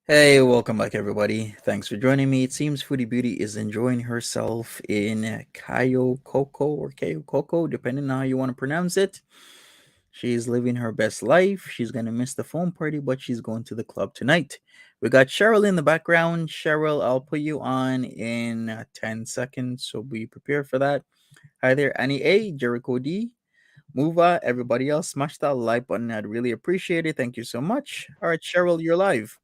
Hey, welcome back, everybody. Thanks for joining me. It seems Foodie Beauty is enjoying herself in Cayo Coco or Cayo Coco, depending on how you want to pronounce it. She's living her best life. She's going to miss the phone party, but she's going to the club tonight. We got Cheryl in the background. Cheryl, I'll put you on in 10 seconds, so be prepared for that. Hi there, Annie A, Jericho D, Mova, everybody else. Smash that like button. I'd really appreciate it. Thank you so much. All right, Cheryl, you're live.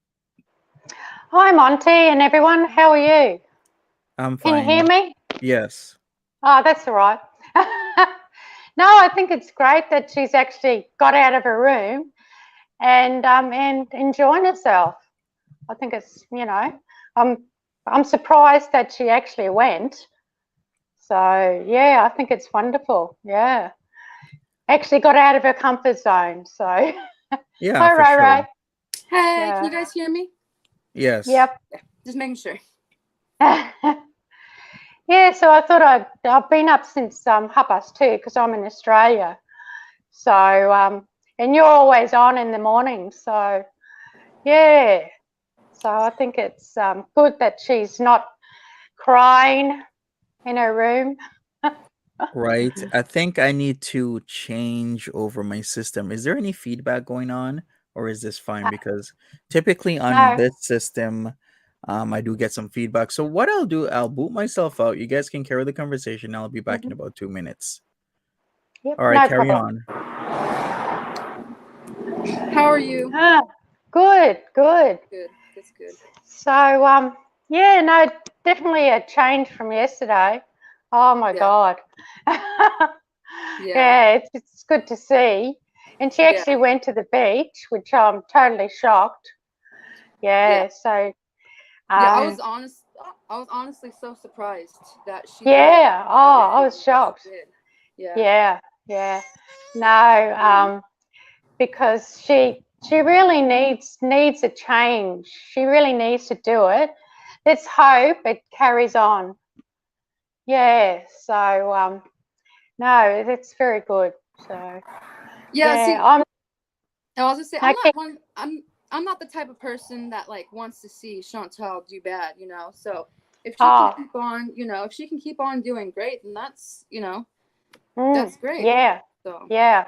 Hi, Monty and everyone. How are you? I'm fine. Can you hear me? Yes. Oh, that's all right. No, I think it's great that she's actually got out of her room and enjoying herself. I think it's, I'm surprised that she actually went. So yeah, I think it's wonderful. Yeah, actually got out of her comfort zone. So Yeah. hi, for Ray sure. Ray. Hey, Yeah. can you guys hear me? Yes. Yep. Just making sure. Yeah, so I thought I've been up since 2:30 because I'm in Australia. So and you're always on in the morning. So yeah, So I think it's good that she's not crying in her room. Right. I think I need to change over my system. Is there any feedback going on, or is this fine? Because typically on No. this system, I do get some feedback. So what I'll do, I'll boot myself out. You guys can carry the conversation. I'll be back in Mhm. about 2 minutes. Yep, All right, no carry problem. on. How are you? Ah, good, good. Good. That's good. So, yeah, no, definitely a change from yesterday. Oh my Yeah. God. Yeah. Yeah, it's good to see. And she actually went to the beach, which I'm totally shocked. Yeah, so Yeah, I was honestly so surprised that she yeah, oh, I everything was that shocked. she did. Yeah. Yeah, yeah. No, because she really needs a change. She really needs to do it. Let's hope it carries on. Yeah, so no, that's very good. So Yeah, see, yeah, I was just say okay. I'm not the type of person that like wants to see Chantal do bad, you know. So if she can Oh, keep on, if she can keep on doing great, then that's that's great. yeah, So yeah.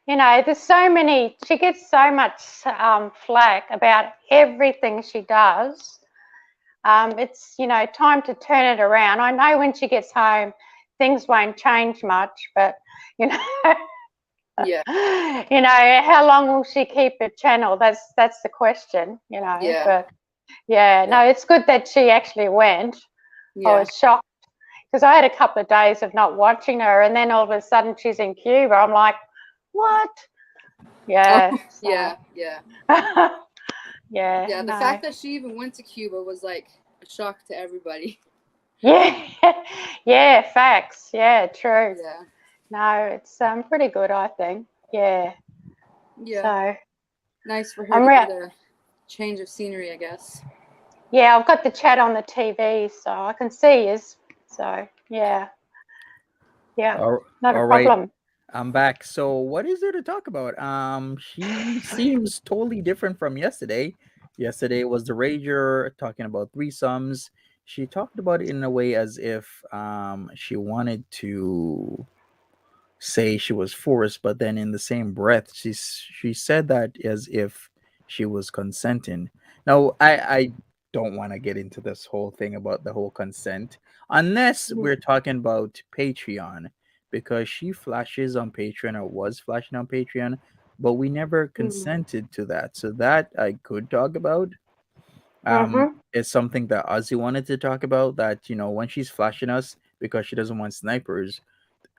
You know, there's so many. She gets so much flack about everything she does. It's time to turn it around. I know when she gets home, things won't change much, but you know. yeah, How long will she keep her channel? That's the question, yeah, But yeah, no, it's good that she actually went. I yeah, was shocked because I had a couple of days of not watching her, and then all of a sudden she's in Cuba. I'm like, what? Yeah, yeah, yeah, yeah, yeah. The no, fact that she even went to Cuba was like a shock to everybody. yeah, yeah, facts, yeah, true. Yeah, No, it's pretty good, I think. Yeah. yeah. So Nice for her I'm to ready. get a change of scenery, I guess. Yeah, I've got the chat on the TV, so I can see you. So yeah, not a All right. problem. I'm back. So what is there to talk about? She seems totally different from yesterday. Yesterday was the Rager talking about threesomes. She talked about it in a way as if she wanted to say she was forced, but then in the same breath, she said that as if she was consenting. Now, I don't want to get into this whole thing about the whole consent, unless we're talking about Patreon, because she flashes on Patreon or was flashing on Patreon, but we never consented to that. So that I could talk about. Mm-hmm. It's something that Ozzy wanted to talk about. That when she's flashing us because she doesn't want snipers,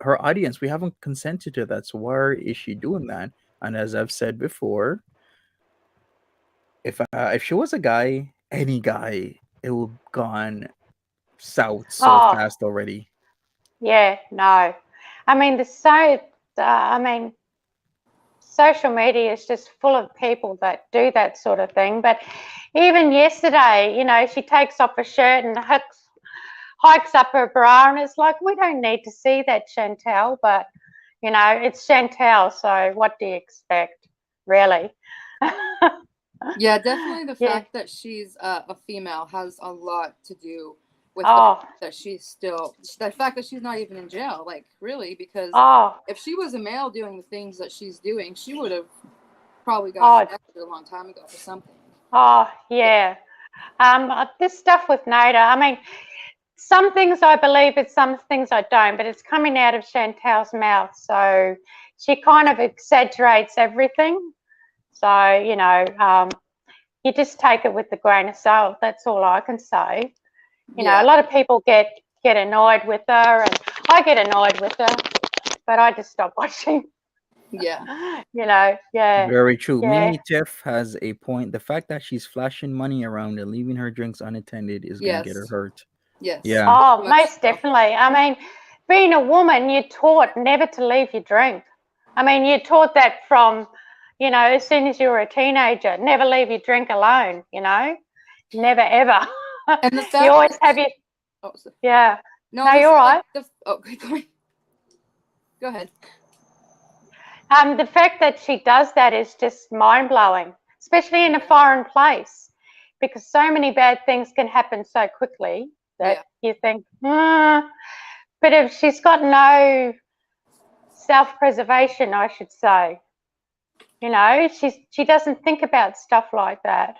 her audience, we haven't consented to that, so why is she doing that? And as I've said before, if she was a guy, any guy, it would gone south so Oh, fast already. yeah, no. I mean, social media is just full of people that do that sort of thing. But even yesterday, she takes off her shirt and hikes up her bra, and it's like, we don't need to see that, Chantal. But it's Chantal, so what do you expect, really? Yeah, definitely the Yeah. fact that she's a female has a lot to do with the Oh, fact that the fact that she's not even in jail, like really, because oh, if she was a male doing the things that she's doing, she would have probably gotten oh, arrested a long time ago for something. oh, yeah. This stuff with Nader, I mean, some things I believe it, some things I don't, but it's coming out of Chantal's mouth, so she kind of exaggerates everything. So, you just take it with a grain of salt. That's all I can say. A lot of people get annoyed with her, and I get annoyed with her, but I just stop watching. Yeah. Yeah, Very true. yeah, Mimi Tiff has a point. The fact that she's flashing money around and leaving her drinks unattended is gonna get her Yes. hurt. Yes. Yeah. Oh, Very much most so. definitely. I mean, being a woman, you're taught never to leave your drink. I mean, you're taught that from, as soon as you were a teenager, never leave your drink alone, never ever. And the You fact always that have your, yeah. no, No, you're right. Go ahead. The fact that she does that is just mind blowing, especially in a foreign place. because so many bad things can happen so quickly that you think, but if she's got no self-preservation, I should say, you know, she doesn't think about stuff like that.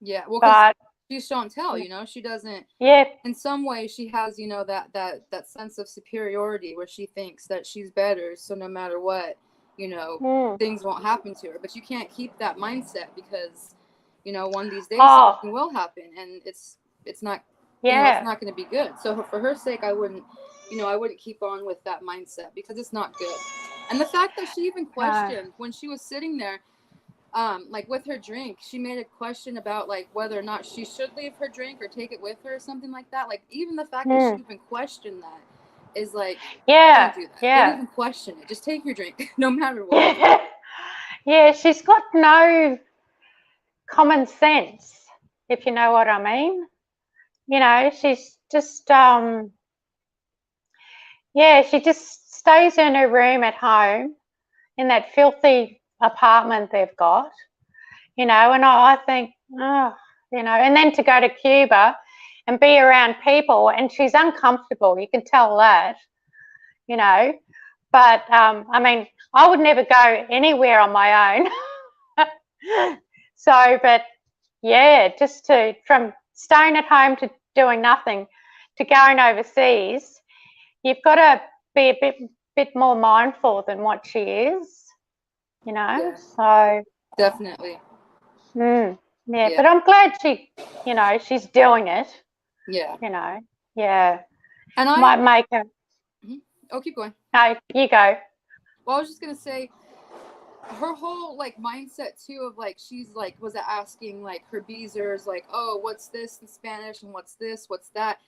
Yeah, well, but she's Chantal, you know, she doesn't. Yeah. In some way, she has, you know, that sense of superiority where she thinks that she's better, so no matter what, you know, things won't happen to her. But you can't keep that mindset because, you know, one of these days something will happen, and it's not, you know, it's not going to be good. So for her sake, I wouldn't keep on with that mindset because it's not good. And the fact that she even questioned when she was sitting there, like with her drink, she made a question about like whether or not she should leave her drink or take it with her or something like that. Like even the fact that she even questioned that is like, don't do that. Don't even question it. Just take your drink, no matter what. Yeah, she's got no common sense, if you know what I mean. You know, she's just she just stays in her room at home in that filthy apartment they've got, you know, and I think, you know, and then to go to Cuba and be around people, and she's uncomfortable, you can tell that, you know, but I mean, I would never go anywhere on my own. So, but yeah, just from staying at home to doing nothing to going overseas, you've got to be a bit more mindful than what she is, you know. So definitely. Yeah, but I'm glad she, you know, she's doing it. Yeah. You know, yeah. And I might make her. Oh, keep going. No, you go. Well, I was just gonna say, her whole like mindset too of like she's like was asking like her beezers like, oh, what's this in Spanish and what's this, what's that.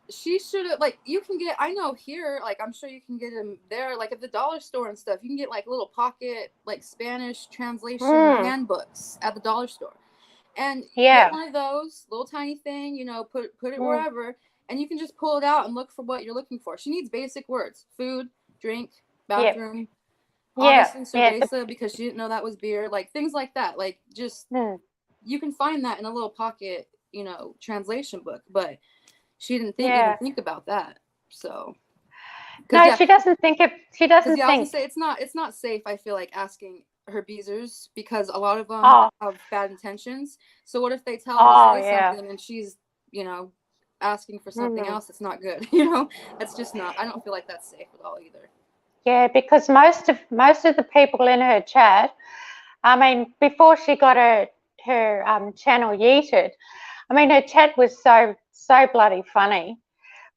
She should have, like, you can get, I know here, like I'm sure you can get them there, like at the dollar store and stuff, you can get like little pocket like Spanish translation handbooks at the dollar store, and get one of those, little tiny thing, you know, put it wherever, and you can just pull it out and look for what you're looking for. She needs basic words: food, drink, bathroom, obviously cerveza because she didn't know that was beer, like things like that, like just you can find that in a little pocket, you know, translation book, but she didn't even think about that. So no, she doesn't think it. She doesn't think. I was gonna say it's not safe. I feel like asking her beezers because a lot of them have bad intentions. So what if they tell her to say something and she's, you know, asking for something else that's not good? You know, that's just not. I don't feel like that's safe at all either. Yeah, because most of the people in her chat, I mean, before she got her channel yeeted, I mean, her chat was so bloody funny,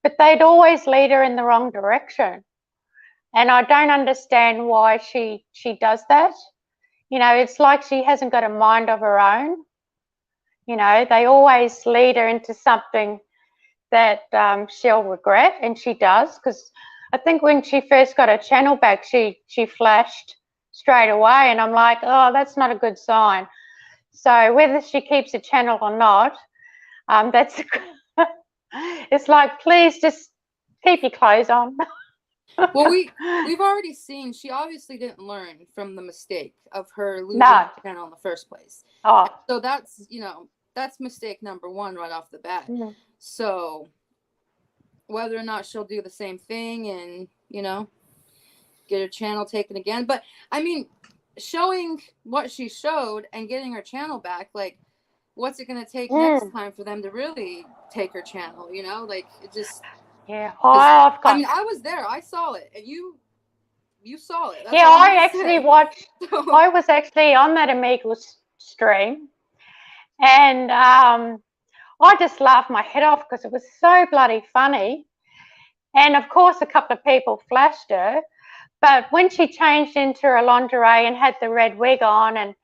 but they'd always lead her in the wrong direction, and I don't understand why she does that. You know, it's like she hasn't got a mind of her own. You know, they always lead her into something that she'll regret, and she does, because I think when she first got her channel back, she flashed straight away, and I'm like, oh, that's not a good sign. So whether she keeps a channel or not, that's it's like, please just keep your clothes on. Well, we've already seen she obviously didn't learn from the mistake of her losing the channel in the first place. So that's, you know, that's mistake number one right off the bat. So whether or not she'll do the same thing and, you know, get her channel taken again. But I mean, showing what she showed and getting her channel back, like, what's it going to take next time for them to really take her channel? You know, like, it just. Yeah. I mean, I was there. I saw it. And you saw it. That's I actually watched. I was actually on that Amigos stream. And I just laughed my head off because it was so bloody funny. And of course, a couple of people flashed her. But when she changed into her lingerie and had the red wig on, and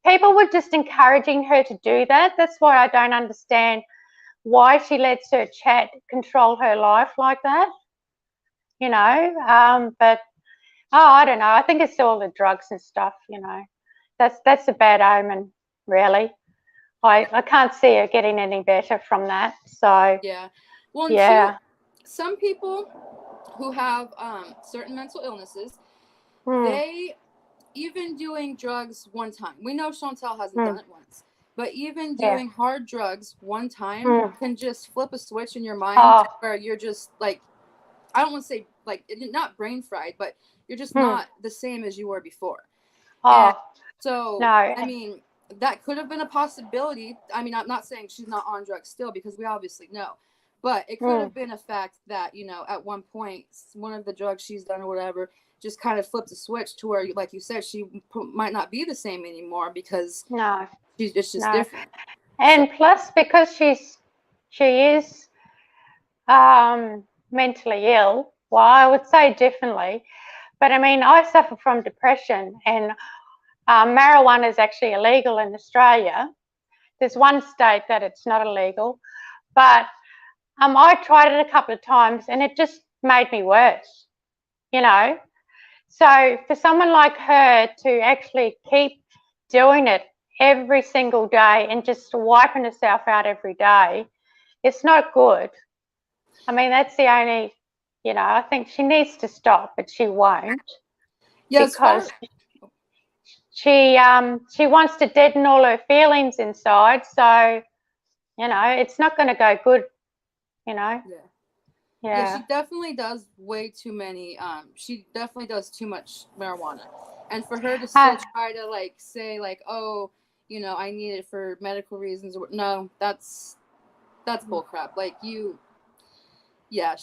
people were just encouraging her to do that. That's why I don't understand why she lets her chat control her life like that. You know, but I don't know. I think it's all the drugs and stuff. You know, that's a bad omen, really. I can't see her getting any better from that. So yeah, well, some people who have certain mental illnesses, they even doing drugs one time. We know Chantal hasn't done it once, But even Yeah. doing hard drugs one time Mm. can just flip a switch in your mind Oh. where you're just like, I don't want to say like not brain fried, but you're just Mm. not the same as you were before. Oh. And so, No. I mean, that could have been a possibility. I mean, I'm not saying she's not on drugs still, because we obviously know. But it could have been a fact that, you know, at one point, one of the drugs she's done or whatever just kind of flipped a switch to where, like you said, she might not be the same anymore because No. it's just No. different. And plus, because she is mentally ill, well, I would say definitely. But I mean, I suffer from depression, and marijuana is actually illegal in Australia. There's one state that it's not illegal, but I tried it a couple of times and it just made me worse, you know. So for someone like her to actually keep doing it every single day and just wiping herself out every day, it's not good. I mean, that's the only, you know, I think she needs to stop, but she won't. Yeah, because she wants to deaden all her feelings inside. So, you know, it's not going to go good, you know. Yeah, she definitely does way too many. She definitely does too much marijuana, and for her to still try to like say like, oh, you know, I need it for medical reasons. No, that's bullcrap. Like you, yeah,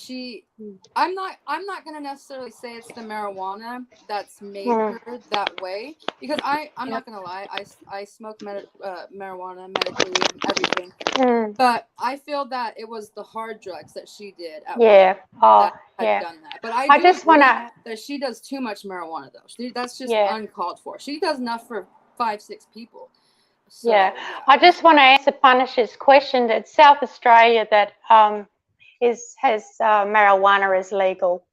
I'm not gonna necessarily say it's the marijuana that's made her that way, because I'm not gonna lie, I smoke marijuana medically and everything, but I feel that it was the hard drugs that she did at that had done that. But I do just agree want that she does too much marijuana though. That's just Yeah. uncalled for. She does enough for 5-6 people. So, yeah, I just want to answer Punish's question that South Australia that has marijuana is legal.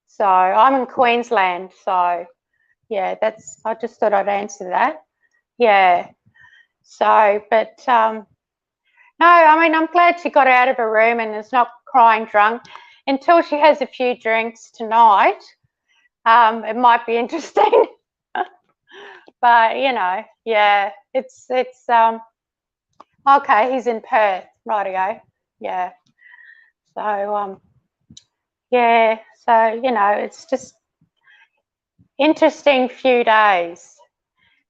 So I'm in Queensland, so yeah, I just thought I'd answer that. Yeah. So, but no, I mean, I'm glad she got out of her room and is not crying drunk until she has a few drinks tonight. It might be interesting. But you know, yeah, it's okay. He's in Perth, rightio. Yeah. So yeah. So you know, it's just interesting few days.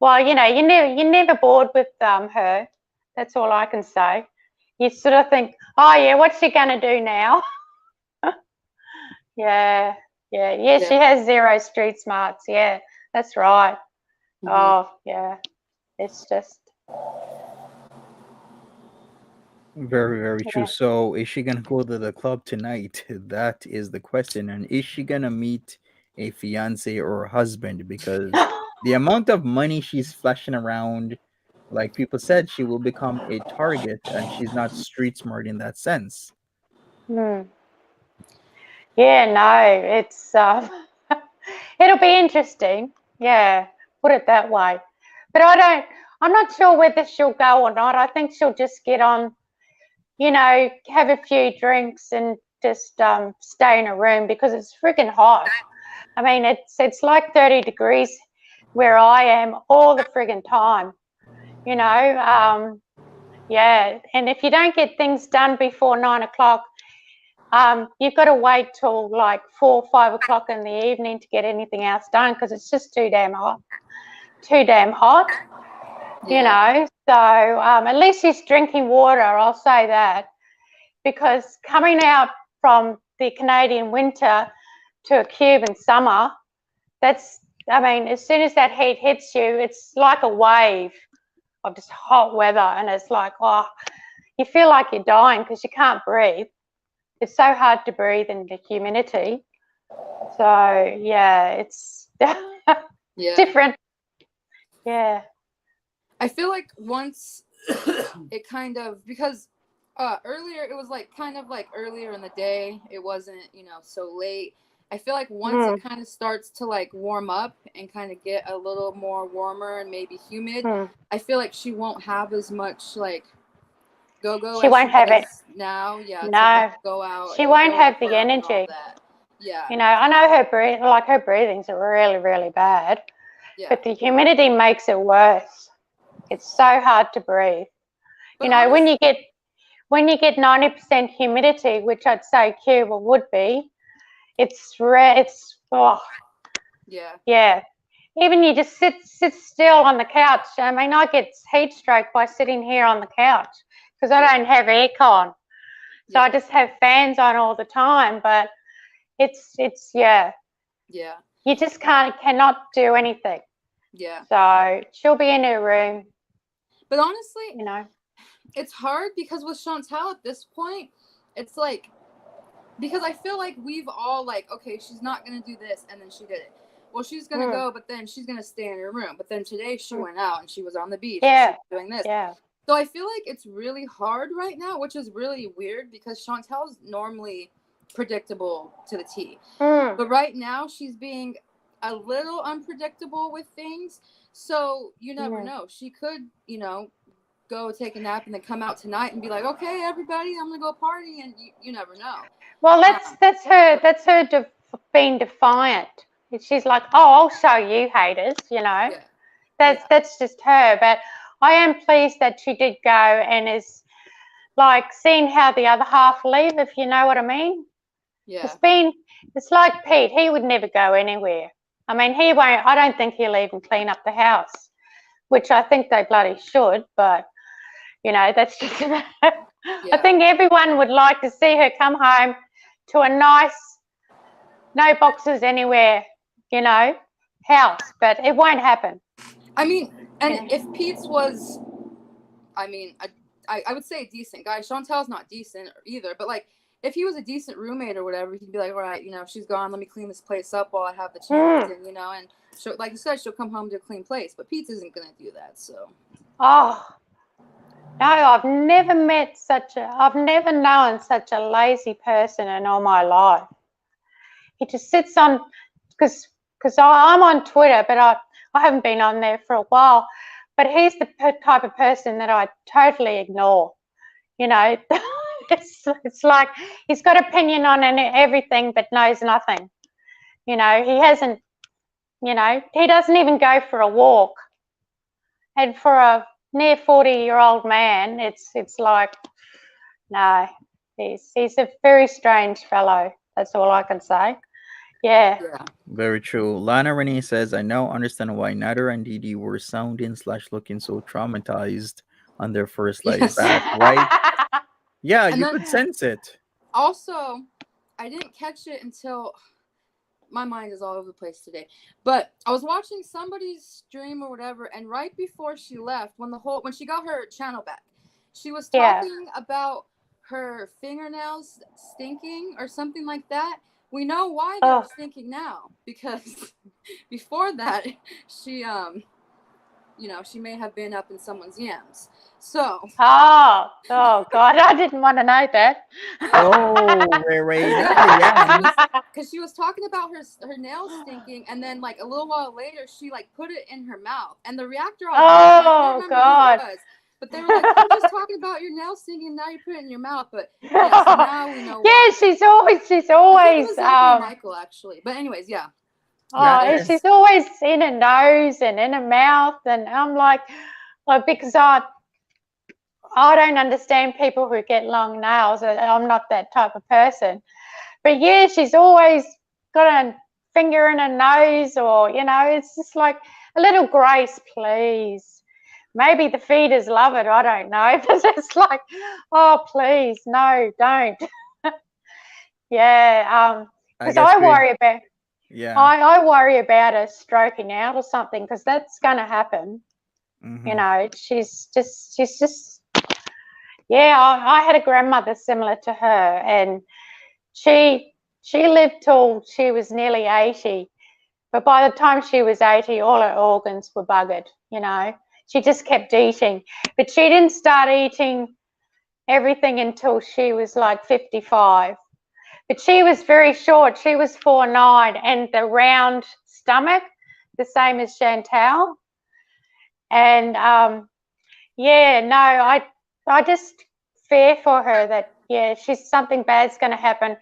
Well, you know, you're never bored with her. That's all I can say. You sort of think, oh yeah, what's she gonna do now? Yeah. She has 0 street smarts. Yeah, that's right. Oh yeah, it's just Very, very true. So, is she gonna go to the club tonight? That is the question. And is she gonna meet a fiance or a husband? Because the amount of money she's flashing around, like people said, she will become a target, and she's not street smart in that sense. Yeah, no, it's it'll be interesting. Yeah, put it that way. But I'm not sure whether she'll go or not. I think she'll just get on, you know, have a few drinks and just stay in a room because it's freaking hot. I mean, it's like 30 degrees where I am all the friggin' time, you know. Yeah, and if you don't get things done before 9 o'clock, you've got to wait till like 4 or 5 o'clock in the evening to get anything else done because it's just too damn hot. You know. So at least she's drinking water, I'll say that, because coming out from the Canadian winter to a Cuban summer, I mean, as soon as that heat hits you, it's like a wave of just hot weather, and it's like, oh, you feel like you're dying because you can't breathe. It's so hard to breathe in the humidity. So yeah, it's different. Yeah. I feel like once it kind of, because earlier it was like kind of like earlier in the day, it wasn't, you know, so late. I feel like once it kind of starts to like warm up and kind of get a little more warmer and maybe humid, I feel like she won't have as much like go. She won't have it now. Yeah. No, to like, go out. She won't have the energy. Yeah. You know, I know her breathing's really, really bad. Yeah. But the humidity makes it worse. It's so hard to breathe. But You know, honestly, when you get 90% humidity, which I'd say Cuba would be, it's rare. It's yeah. Even you just sit still on the couch. I mean, I get heat stroke by sitting here on the couch because I don't have aircon, so I just have fans on all the time. But it's yeah. You just cannot do anything. Yeah. So she'll be in her room. But honestly, you know, it's hard because with Chantal at this point, it's like, because I feel like we've all like, okay, she's not going to do this, and then she did it. Well, she's going to go, but then she's going to stay in her room. But then today she went out and she was on the beach and she was doing this. Yeah. So I feel like it's really hard right now, which is really weird because Chantal's normally predictable to the T. But right now she's being a little unpredictable with things. So you never know. She could, you know, go take a nap and then come out tonight and be like, okay, everybody, I'm going to go party. And you never know. Well, that's her being defiant. She's like, oh, I'll show you haters, you know. That's just her. But I am pleased that she did go and is like seeing how the other half leave, if you know what I mean. Yeah. It's like Pete. He would never go anywhere. I mean, he won't. I don't think he'll even clean up the house, which I think they bloody should. But you know, that's just. I think everyone would like to see her come home to a nice, no boxes anywhere, you know, house, but it won't happen. I mean, and if Pete's was, I mean, I would say a decent guy. Chantal's not decent either, but like, if he was a decent roommate or whatever, he'd be like, all right, you know, she's gone, let me clean this place up while I have the chance, and, you know, and she'll, like you said, she'll come home to a clean place, but Pete isn't going to do that, so. Oh, no, I've never known such a lazy person in all my life. He just sits on, because I'm on Twitter, but I haven't been on there for a while, but he's the type of person that I totally ignore, you know. It's like he's got opinion on everything but knows nothing. You know, he hasn't, you know, he doesn't even go for a walk. And for a near 40-year-old man, it's like, no, he's a very strange fellow. That's all I can say. Yeah. Very true. Lana Renee says, I now understand why Nader and Dede were sounding / looking so traumatized on their first life back, right? Yeah, and you could sense it. Also, I didn't catch it until, my mind is all over the place today, but I was watching somebody's stream or whatever, and right before she left, when she got her channel back, she was talking about her fingernails stinking or something like that. We know why they're stinking now, because before that, she you know, she may have been up in someone's yams. So. Oh God! I didn't want to know that. Oh, Ray, because she was talking about her nails stinking, and then like a little while later, she like put it in her mouth, and the reactor. I can't remember who it was, but they were like, "I'm just talking about your nails stinking, and now you put it in your mouth." But yeah, so now we know. Yeah, she's always. I think it was Michael actually, but anyways, yeah. Oh, she's always in her nose and in her mouth, and I'm like because I don't understand people who get long nails. I'm not that type of person. But yeah, she's always got a finger in her nose, or, you know, it's just like a little grace, please. Maybe the feeders love it. I don't know. But it's like, oh, please, no, don't. Yeah, because I worry about. Yeah. I worry about her stroking out or something, because that's going to happen. Mm-hmm. You know, she's just. Yeah, I had a grandmother similar to her, and she lived till she was nearly 80, but by the time she was 80, all her organs were buggered, you know. She just kept eating, but she didn't start eating everything until she was like 55. But she was very short. She was 4'9", and the round stomach, the same as Chantal. And yeah, no, I just fear for her that, yeah, something bad's going to happen,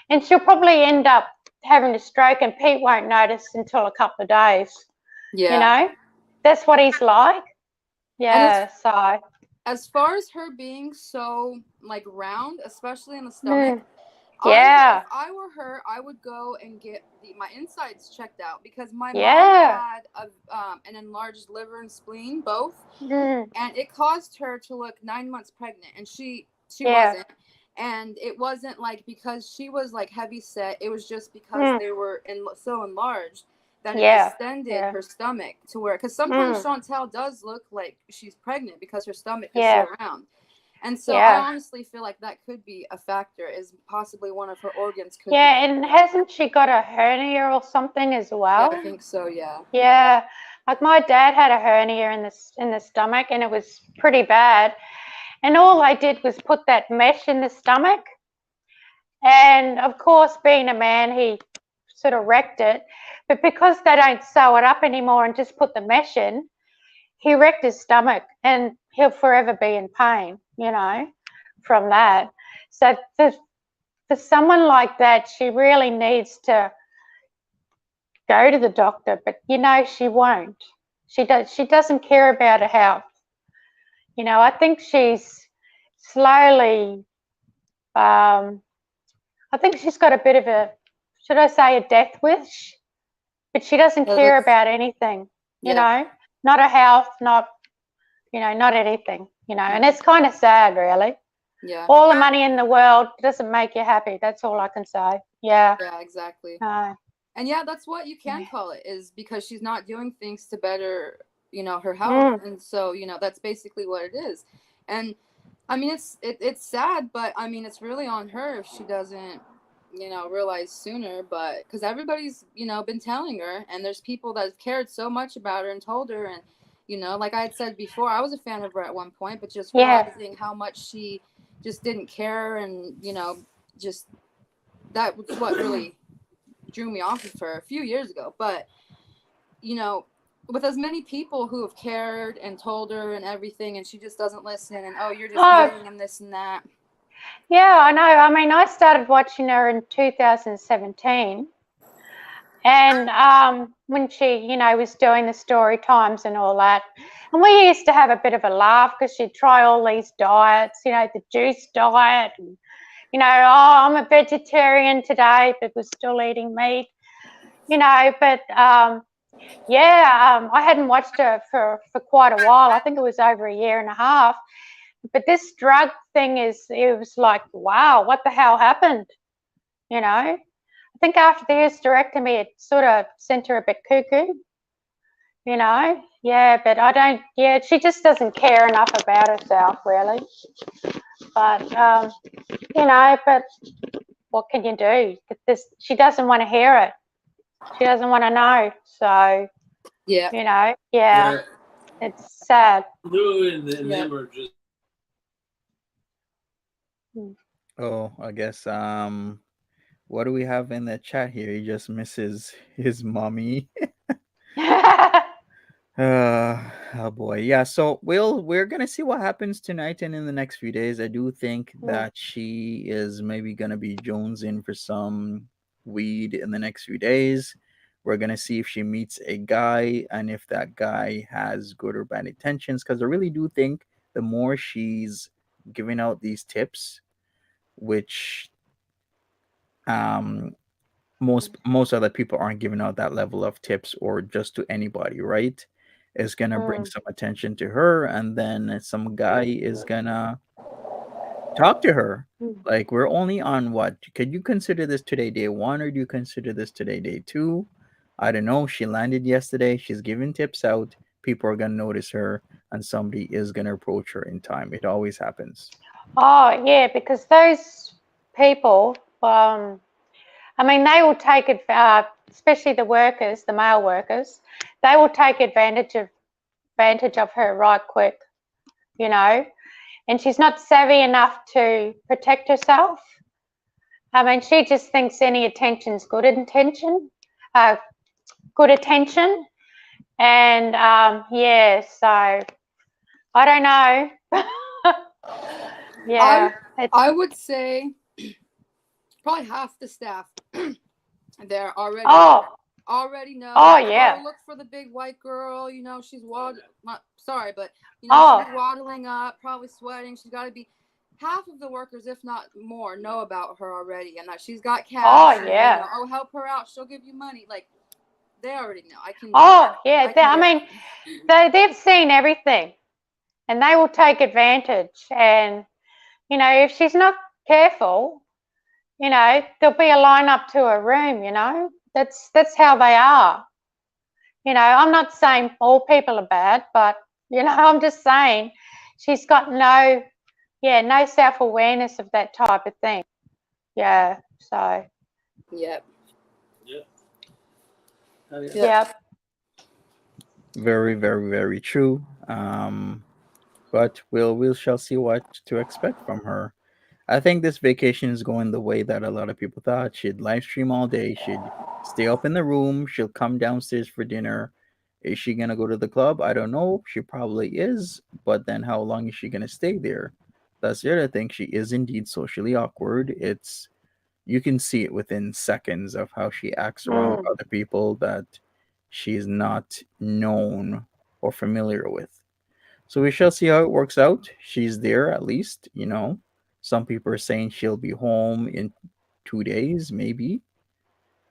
and she'll probably end up having a stroke, and Pete won't notice until a couple of days. Yeah. You know, that's what he's like. Yeah. So. As far as her being so like round, especially in the stomach, Yeah. if I were her, I would go and get my insides checked out, because my mom Yeah. had an enlarged liver and spleen, both, Mm. and it caused her to look 9 months pregnant, and she Yeah. wasn't. And it wasn't like because she was like heavy set. It was just because they were so enlarged that it distended her stomach to where, because sometimes Chantal does look like she's pregnant because her stomach is so round. And so I honestly feel like that could be a factor, is possibly one of her organs could be. And hasn't she got a hernia or something as well? Yeah, I think so, yeah. Yeah. Like my dad had a hernia in the stomach, and it was pretty bad. And all I did was put that mesh in the stomach. And of course, being a man, he sort of wrecked it. But because they don't sew it up anymore and just put the mesh in, he wrecked his stomach, and he'll forever be in pain, from that. So for someone like that, she really needs to go to the doctor, but she won't. She doesn't care about her health. I think she's slowly, I think she's got a bit of a, should I say, a death wish, but she doesn't care about anything, not her health, not anything, and it's kind of sad, really. Yeah. All the money in the world doesn't make you happy. That's all I can say. Yeah. Yeah, exactly. And yeah, that's what you can call it, is because she's not doing things to better, her health. And so, that's basically what it is. And I mean, it's sad, but I mean, it's really on her if she doesn't, realize sooner. But because everybody's, been telling her, and there's people that have cared so much about her and told her. And, like I had said before, I was a fan of her at one point, but just realizing how much she just didn't care, and, just that was what really drew me off of her a few years ago. But with as many people who have cared and told her and everything, and she just doesn't listen, and you're just hating and this and that. Yeah, I know. I mean, I started watching her in 2017, and when she was doing the story times and all that, and we used to have a bit of a laugh because she'd try all these diets, the juice diet, and I'm a vegetarian today, but was still eating meat, but I hadn't watched her for quite a while. I think it was over a year and a half. But this drug thing it was like, wow, what the hell happened? I think after the hysterectomy, it sort of sent her a bit cuckoo, but she just doesn't care enough about herself, really. But, but what can you do? She doesn't want to hear it. She doesn't want to know. So, it's sad. Oh, I guess what do we have in the chat here? He just misses his mommy. Oh boy. Yeah, so we're gonna see what happens tonight and in the next few days. I do think that she is maybe gonna be jonesing for some weed in the next few days. We're gonna see if she meets a guy and if that guy has good or bad intentions. Because I really do think the more she's giving out these tips, which most other people aren't giving out that level of tips or just to anybody, right? Is gonna bring some attention to her, and then some guy is gonna talk to her. Like, we're only on what? Could you consider this today day 1, or do you consider this today day 2? I don't know. She landed yesterday. She's giving tips out. People are gonna notice her, and somebody is gonna approach her in time. It always happens. Oh yeah, because those people, I mean, they will take it, especially the workers, the male workers, they will take advantage of her right quick, and she's not savvy enough to protect herself. I mean, she just thinks any attention's good attention, and so I don't know. I would say probably half the staff there already already know, Oh like, yeah. oh, look for the big white girl, you know, she's not sorry, but you know, Oh. she's waddling up, probably sweating. She's got to be half of the workers, if not more, know about her already, and that she's got Oh cash, and you yeah. know, oh, help her out, she'll give you money. Like, they already know. Oh yeah. I can I mean, they've seen everything, and they will take advantage. And you know, if she's not careful, you know, there'll be a line up to her room. You know, that's how they are. You know, I'm not saying all people are bad, but you know, I'm just saying she's got no self-awareness of that type of thing. Yeah. So. Yep. Yep. Yep. Very, very, very true. But we shall see what to expect from her. I think this vacation is going the way that a lot of people thought. She'd live stream all day. She'd stay up in the room. She'll come downstairs for dinner. Is she gonna go to the club? I don't know. She probably is, but then how long is she gonna stay there? That's the other thing. She is indeed socially awkward. It's You can see it within seconds of how she acts around Mm. other people that she's not known or familiar with. So we shall see how it works out. She's there at least, you know. Some people are saying she'll be home in 2 days, maybe.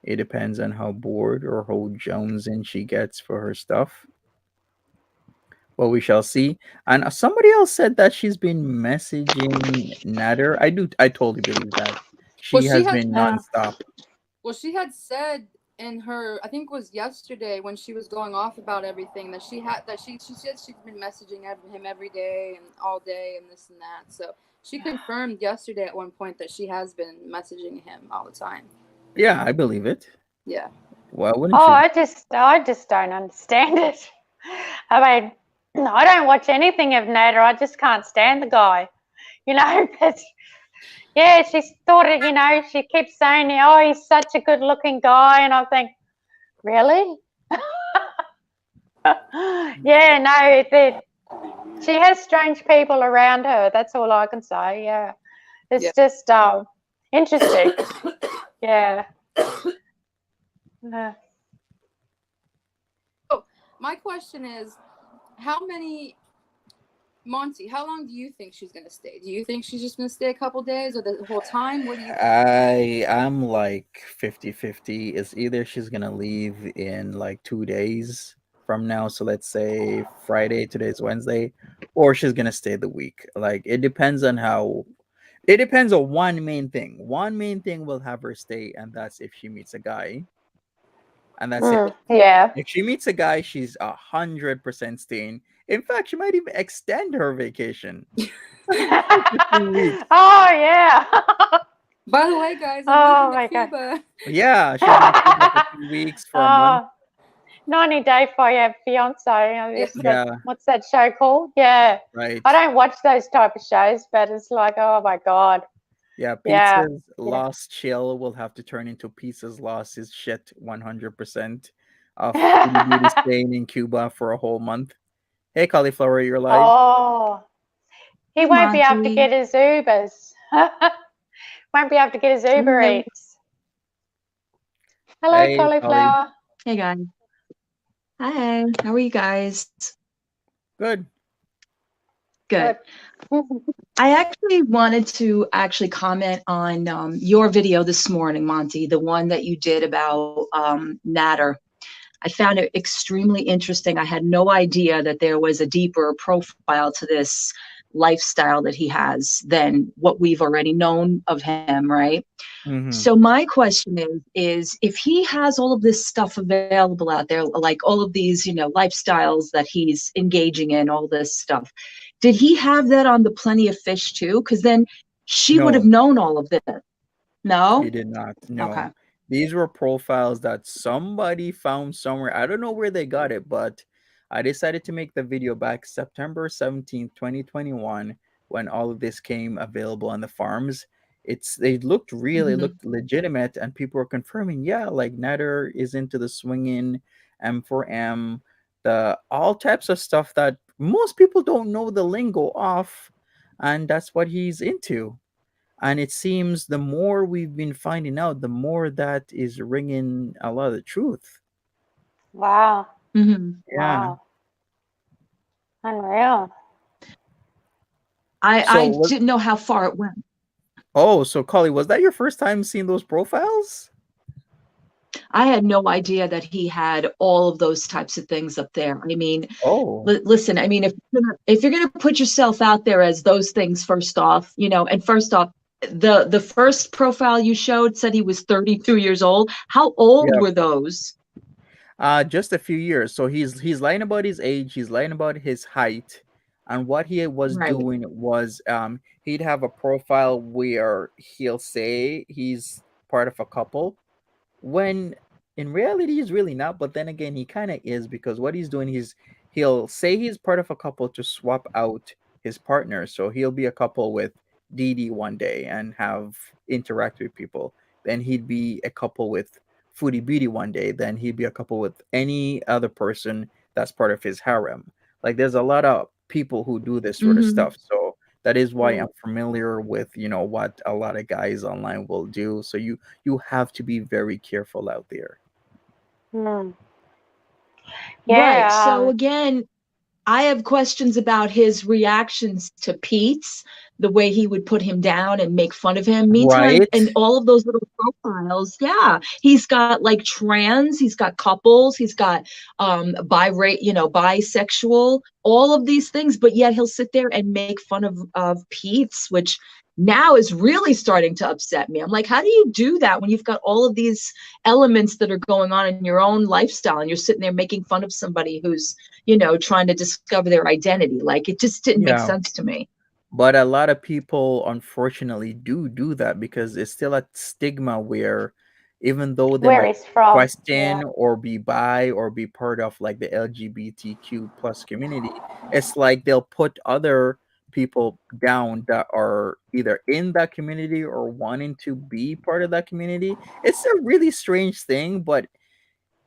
It depends on how bored or how jonesing she gets for her stuff. Well, we shall see. And somebody else said that she's been messaging Nader. I totally believe that. Well, She she has had been nonstop. Well, she had said in her, I think it was yesterday when she was going off about everything that she said she's been messaging him every day and all day and this and that. So she confirmed yesterday at one point that she has been messaging him all the time. Yeah, I believe it. Yeah. Why wouldn't Oh, you? I just don't understand it. I mean, I don't watch anything of Nader. I just can't stand the guy. You know, but yeah, she's thought it. You know, she keeps saying, "Oh, he's such a good-looking guy," and I think, really? Yeah, no, she has strange people around her. That's all I can say. Yeah, Yeah. it's just interesting. Yeah. Oh, my question is, how many Monty, how long do you think she's gonna stay? Do you think she's just gonna stay a couple days or the whole time? What do you think? I'm like 50-50. It's either she's gonna leave in like 2 days from now, so let's say Friday, today's Wednesday, or she's gonna stay the week. Like it depends on one main thing. One main thing will have her stay, and that's if she meets a guy, and that's it. Yeah. If she meets a guy, she's 100% staying. In fact, she might even extend her vacation to 2 weeks. Oh yeah. By the way, guys, I'm Oh moving to my god. Cuba. Yeah, she'll be in Cuba for 2 weeks for a month. Oh, 90 Day Fiance. Yeah. Yeah, What's that show called? Yeah. right. I don't watch those type of shows, but it's like, oh my god. Yeah, Yeah. Pizza's lost chill will have to turn into Pizza's lost his shit 100% of Foodie Beauty staying in Cuba for a whole month. Hey, Cauliflower, you're live. Oh, he Hey, won't be able to Monty. get his Ubers. Won't be able to get his Uber Hello. Eats. Hello, Hey, Collie. cauliflower. Hey, guys. Hi. How are you guys? Good. Good. Good. I actually wanted to comment on your video this morning, Monty, the one that you did about Nader. I found it extremely interesting. I had no idea that there was a deeper profile to this lifestyle that he has than what we've already known of him, right? Mm-hmm. So my question is if he has all of this stuff available out there, like all of these, lifestyles that he's engaging in, all this stuff, did he have that on the Plenty of Fish too? Because then she would have No, known all of this. he No? did not. Okay. No. These were profiles that somebody found somewhere. I don't know where they got it, but I decided to make the video back September 17th, 2021, when all of this came available on the farms. They looked real, it Mhm. looked legitimate, and people were confirming, yeah, like Nader is into the swinging, M4M, the all types of stuff that most people don't know the lingo of, and that's what he's into. And it seems the more we've been finding out, the more that is ringing a lot of the truth. Wow. Hmm. Yeah. Wow. Unreal. I So didn't know how far it went. so Collie, was that your first time seeing those profiles? I had no idea that he had all of those types of things up there. I mean, Oh, listen, I mean, if you're gonna put yourself out there as those things, first off, and first off, the first profile you showed said he was 32 years old. How old yeah. were those? Just a few years. So he's lying about his age. He's lying about his height, and what he was Right. doing was he'd have a profile where he'll say he's part of a couple, when in reality he's really not. But then again, he kind of is, because what he's doing is he'll say he's part of a couple to swap out his partner. So he'll be a couple with Dede one day and have interact with people. Then he'd be a couple with Foodie Beauty one day. Then he'd be a couple with any other person that's part of his harem. Like, there's a lot of people who do this sort of Hmm. stuff. So that is why Mm. I'm familiar with what a lot of guys online will do. So you have to be very careful out there. Mm. Right. Yeah. So again, I have questions about his reactions to Pete's, the way he would put him down and make fun of him. Meantime, Right? and all of those little profiles, yeah, he's got like trans, he's got couples, he's got bisexual, all of these things, but yet he'll sit there and make fun of Pete's, which now is really starting to upset me. I'm like, how do you do that when you've got all of these elements that are going on in your own lifestyle and you're sitting there making fun of somebody who's trying to discover their identity? Like, it just didn't make Yeah. sense to me. But a lot of people unfortunately do that, because it's still a stigma where even though they Where might he's from. Yeah. question or be bi or be part of like the LGBTQ plus community, it's like they'll put other people down that are either in that community or wanting to be part of that community. It's a really strange thing, but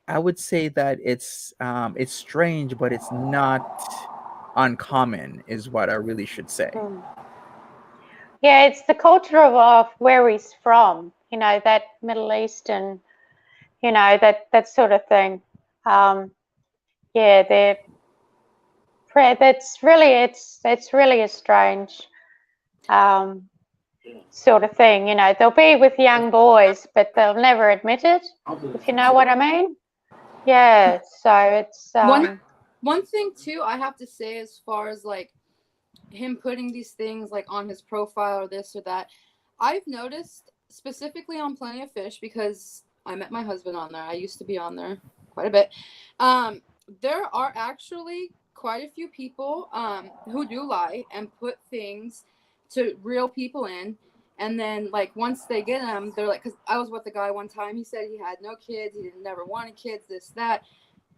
I would say that it's strange, but it's not uncommon, is what I really should say. Mm. Yeah, it's the culture of where he's from, that Middle Eastern, that sort of thing. Yeah, it's really a strange sort of thing. They'll be with young boys, but they'll never admit it, if you know what I mean. Yeah, so it's One thing too, I have to say, as far as like him putting these things like on his profile or this or that, I've noticed specifically on Plenty of Fish, because I met my husband on there. I used to be on there quite a bit. There are actually quite a few people who do lie and put things to real people in, and then like once they get them, they're like, because I was with the guy one time, he said he had no kids, he didn't never wanted kids, this that,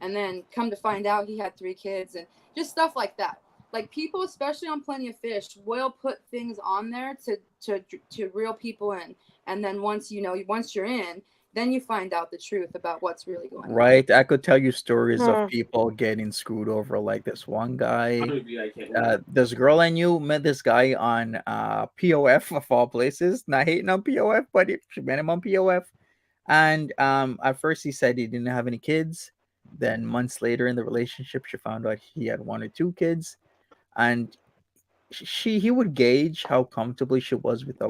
and then come to find out he had 3 kids and just stuff like that. Like, people, especially on Plenty of Fish, will put things on there to reel people in, and then once you're in, then you find out the truth about what's really going on. Right, I could tell you stories of people getting screwed over. Like this one guy, this girl I knew met this guy on POF of all places. Not hating on POF, but she met him on POF. And at first he said he didn't have any kids. Then months later in the relationship, she found out he had 1 or 2 kids, and he would gauge how comfortable she was with a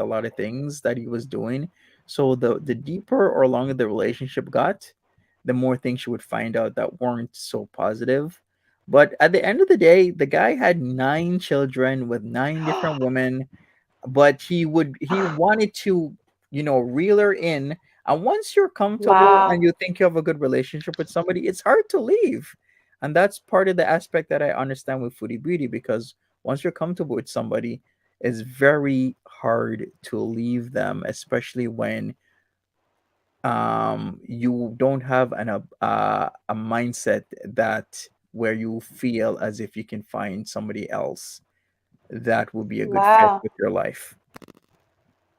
lot of things that he was doing. So the deeper or longer the relationship got, the more things she would find out that weren't so positive. But at the end of the day, the guy had 9 children with 9 different women, but he wanted to reel her in. And once you're comfortable and wow. you think you have a good relationship with somebody, it's hard to leave. And that's part of the aspect that I understand with Foodie Beauty, because once you're comfortable with somebody, it's very hard to leave them, especially when you don't have a mindset that where you feel as if you can find somebody else that will be a good fit Wow. with your life.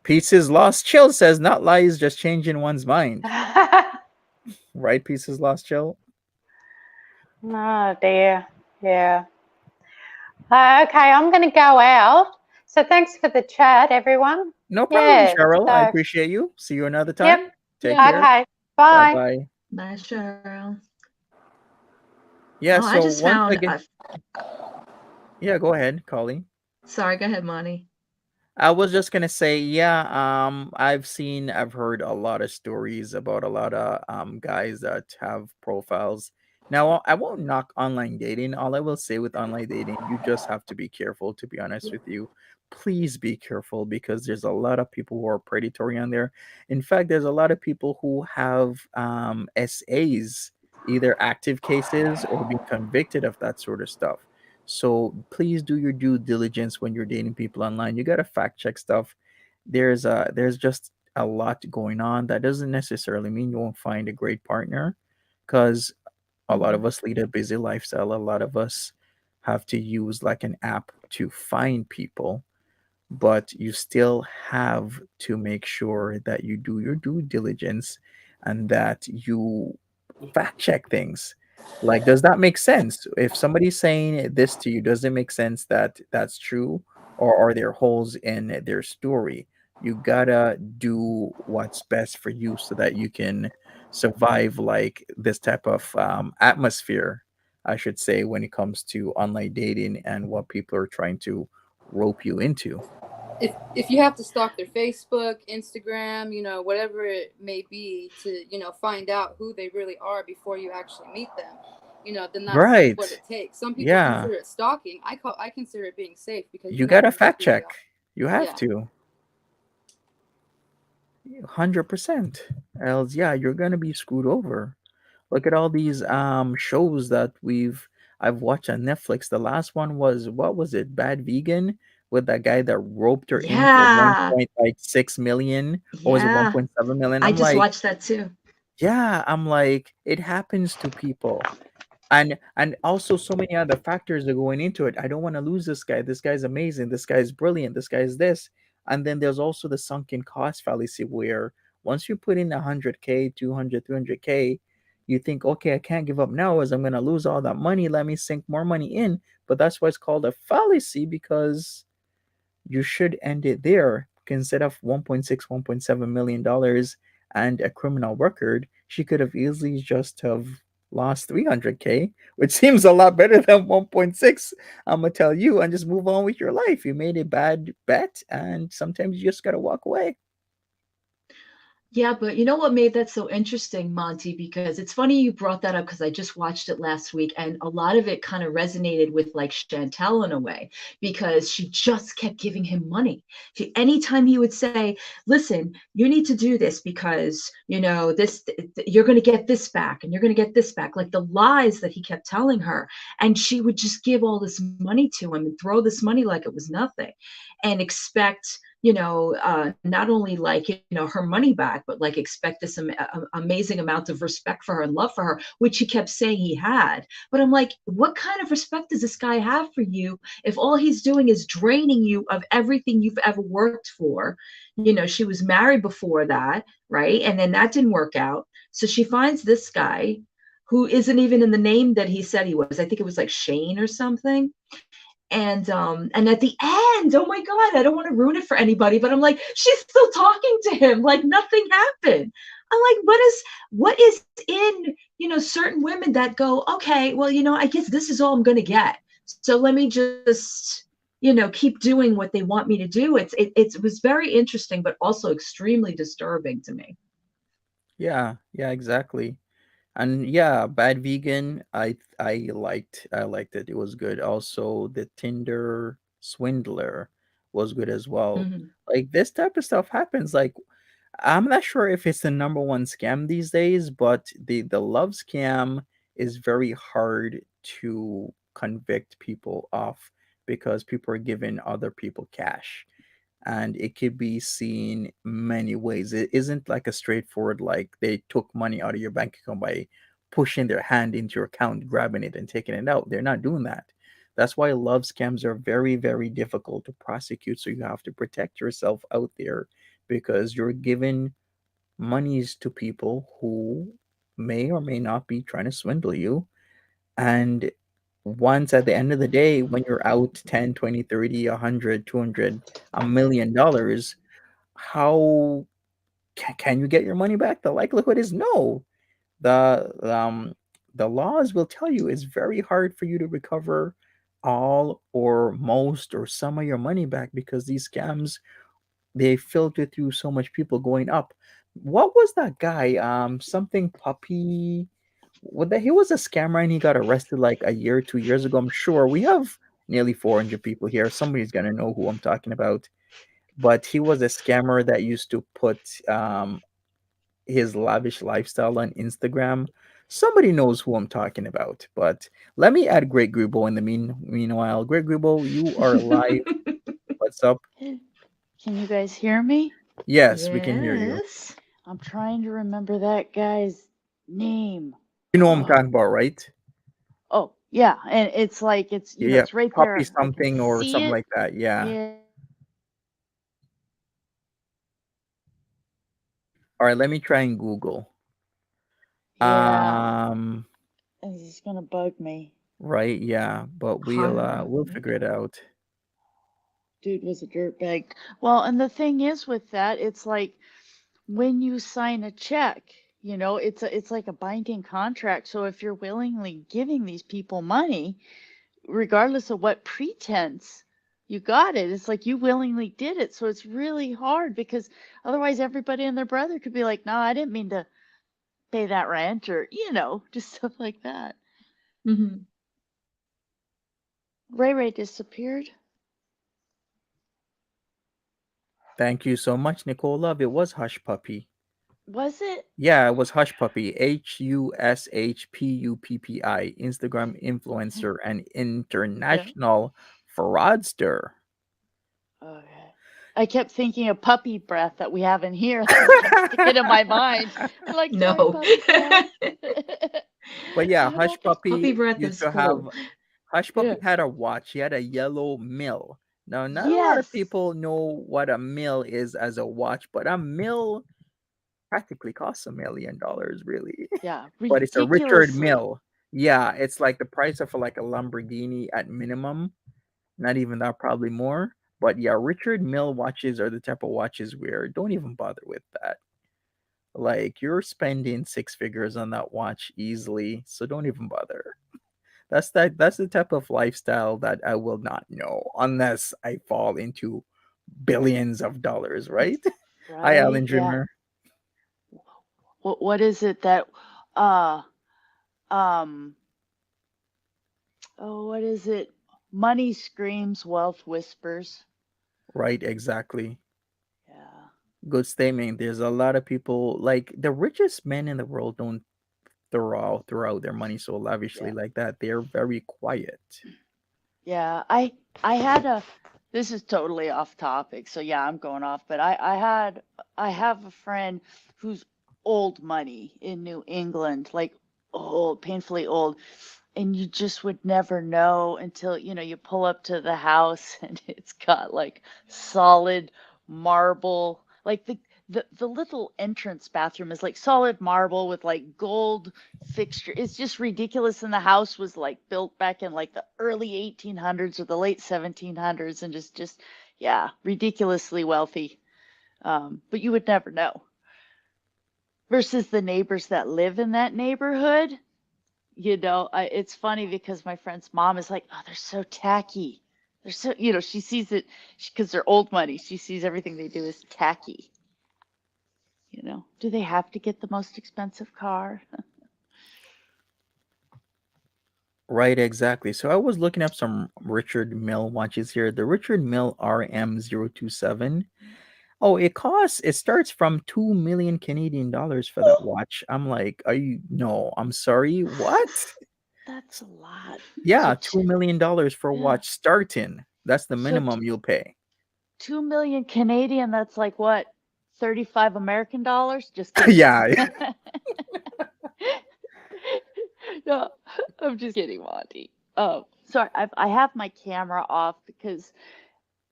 Pieces Lost Chill says, not lies, just changing one's mind. Right, Pieces Lost Chill? Oh dear. Yeah. Okay, I'm going to go out. So thanks for the chat, everyone. No problem, Yeah. Cheryl. I So, appreciate you. See you another time. yep. Take Yeah. care. Okay. Bye Bye. bye. Bye, Cheryl. Yeah, Oh, I so just once found. again, yeah, go ahead, Colleen. Sorry, go ahead, Monty. I was just gonna say, yeah, I've heard a lot of stories about a lot of guys that have profiles. Now, I won't knock online dating. All I will say with online dating, you just have to be careful, to be honest with you. Please be careful because there's a lot of people who are predatory on there. In fact, there's a lot of people who have SAs, either active cases or being convicted of that sort of stuff. So please do your due diligence when you're dating people online. You gotta fact check stuff. There's just a lot going on. That doesn't necessarily mean you won't find a great partner, because a lot of Mhm. us lead a busy lifestyle. A lot of us have to use like an app to find people, but you still have to make sure that you do your due diligence and that you fact check things. Like, does that make sense? If somebody's saying this to you, does it make sense that that's true, or are there holes in their story? You gotta do what's best for you so that you can survive like this type of atmosphere, I should say, when it comes to online dating and what people are trying to rope you into. If you have to stalk their Facebook, Instagram, whatever it may be to, find out who they really are before you actually meet them, then that's what Right. it takes. Some people Yeah. consider it stalking. I consider it being safe because you You never gotta know fact who they check. are. You have Yeah. to. 100%. Else, yeah, you're gonna be screwed over. Look at all these shows that I've watched on Netflix. The last one was, what was it? Bad Vegan, with that guy that roped her in for Yeah, 1.6 million, or was it yeah. 1.7 million? I I'm just like, watched that too. yeah, I'm like, it happens to people. And also so many other factors are going into it. I don't want to lose this guy. This guy's amazing. This guy's brilliant. This guy's this. And then there's also the sunken cost fallacy, where once you put in 100K, 200, 300K, you think, okay, I can't give up now as I'm going to lose all that money. Let me sink more money in. But that's why it's called a fallacy, because you should end it there. Instead of 1.6, $1.7 million and a criminal record, she could have easily just have lost 300K, which seems a lot better than 1.6. I'm gonna tell you, and just move on with your life. You made a bad bet, and sometimes you just gotta walk away. Yeah, but you know what made that so interesting, Monty? Because it's funny you brought that up because I just watched it last week and a lot of it kind of resonated with like Chantal in a way because she just kept giving him money. Anytime he would say, listen, you need to do this because, this, you're going to get this back and you're going to get this back, like the lies that he kept telling her. And she would just give all this money to him and throw this money like it was nothing and expect not only like, her money back, but like expect this amazing amount of respect for her and love for her, which he kept saying he had. But I'm like, what kind of respect does this guy have for you if all he's doing is draining you of everything you've ever worked for? She was married before that, right? And then that didn't work out. So she finds this guy who isn't even in the name that he said he was. I think it was like Shane or something. And at the end, oh my God, I don't want to ruin it for anybody, but I'm like, she's still talking to him like nothing happened. I'm like, what is in, certain women that go, okay, well, I guess this is all I'm gonna get. So let me just, keep doing what they want me to do. It was very interesting, but also extremely disturbing to me. Yeah, yeah, exactly. And yeah, Bad Vegan, I liked it. It was good. Also, the Tinder Swindler was good as well. Mhm. Like, this type of stuff happens. Like, I'm not sure if it's the number one scam these days, but the love scam is very hard to convict people of, because people are giving other people cash, and it could be seen many ways. It isn't like a straightforward, like they took money out of your bank account by pushing their hand into your account, grabbing it and taking it out. They're not doing that. That's why love scams are very, very difficult to prosecute. So you have to protect yourself out there, because you're giving monies to people who may or may not be trying to swindle you. And once at the end of the day, when you're out 10, 20, 30, 100, 200, $1 million, how can you get your money back? The likelihood is no. The the laws will tell you it's very hard for you to recover all or most or some of your money back because these scams, they filter through so much people going up. What was that guy? Something puppy. What the, he was a scammer and he got arrested like a year, 2 years ago. I'm sure we have nearly 400 people here. Somebody's gonna know who I'm talking about. But he was a scammer that used to put his lavish lifestyle on Instagram. Somebody knows who I'm talking about. But let me add Greg Grubo in the meanwhile. Greg Grubo, you are live. What's up? Can you guys hear me? Yes, we can hear you. Yes. I'm trying to remember that guy's name. You know what I'm talking about, right? Oh, yeah, and it's like it's Yeah, it's right puppy there. I can something or see something it. like that. Yeah. Yeah. All right, let me try and Google. Yeah. Um, He's gonna bug me. right, yeah, but we'll figure it out. Dude was a dirtbag. Well, and the thing is with that, it's like when you sign a check, it's like a binding contract. So if you're willingly giving these people money, regardless of what pretense you got it, it's like you willingly did it. So it's really hard because otherwise everybody and their brother could be like, no, I didn't mean to pay that rent or, just stuff like that. Mm-hmm. Ray Ray disappeared. Thank you so much, Nicole Love. It was Hush Puppy. Was it? Yeah, it was Hush Puppy. HUSHPUPPI. Instagram influencer and Yeah. international fraudster. Okay. I kept thinking of puppy breath that we have in here. That kept sticking in my mind. I'm like, sorry, No. puppy breath. But yeah, I Hush don't think. Puppy Puppy breath used is to have cool. Hush Yeah. Puppy had a watch. He had a yellow mill. Now, not a lot of Yes. people know what a mill is as a watch, but a mill practically costs $1 million, really. Yeah. But it's a Richard Ridiculously. Mill. Yeah, it's like the price of like a Lamborghini at minimum. Not even that, probably more. But yeah, Richard Mill watches are the type of watches where don't even bother with that. Like you're spending six figures on that watch easily, so don't even bother. That's the type of lifestyle that I will not know unless I fall into billions of dollars, right? Hi, Right? Alan Yeah. Dreamer. What is it that uh um oh, what is it? Money screams, wealth whispers. Right, exactly. Yeah. Good statement. There's a lot of people like the richest men in the world don't throw out their money so lavishly Yeah. like that. They're very quiet. Yeah. I had a this is totally off topic. So yeah, I'm going off, but I have a friend who's old money in New England, like old, painfully old. And you just would never know until, you pull up to the house and it's got like solid marble, like the little entrance bathroom is like solid marble with like gold fixture. It's just ridiculous. And the house was like built back in like the early 1800s or the late 1700s and just yeah, ridiculously wealthy. But you would never know. Versus the neighbors that live in that neighborhood, it's funny because my friend's mom is like, oh, they're so tacky. They're so, she sees it because they're old money. She sees everything they do as tacky. Do they have to get the most expensive car? Right, exactly. So I was looking up some Richard Mill watches here. The Richard Mill RM027. Oh, it starts from 2 million Canadian dollars for that watch. I'm like, are you no, I'm sorry, what? That's a lot. So, Yeah, $2 million for a yeah. watch starting. That's the So minimum you'll pay. 2 million Canadian, that's like what? 35 American dollars? Just kidding. Yeah. No, I'm just kidding, Monty. Oh, sorry. I have my camera off because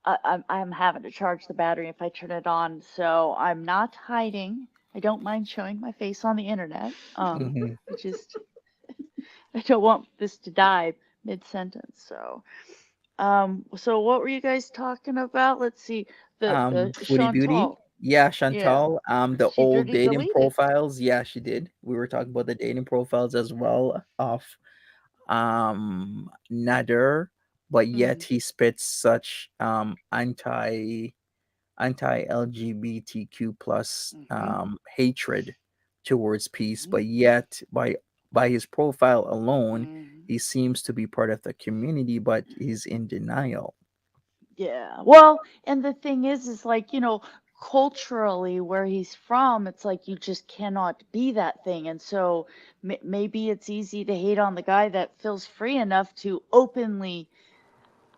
I'm having to charge the battery if I turn it on, so I'm not hiding. I don't mind showing my face on the internet. Mhm. Just I don't want this to die mid-sentence. So what were you guys talking about? Let's see. The Foodie Beauty. Chantal. Yeah, Yeah, Chantal. The she old dirty dating deleted. profiles. Yeah, she did. We were talking about the dating profiles as well of Nader, but yet Mm-hmm. he spits such anti LGBTQ plus Mm-hmm. hatred towards peace, Mm-hmm. but yet by his profile alone, Mm-hmm. he seems to be part of the community, but he's in denial. Yeah. Well, and the thing is like, culturally where he's from, it's like you just cannot be that thing. And so maybe it's easy to hate on the guy that feels free enough to openly,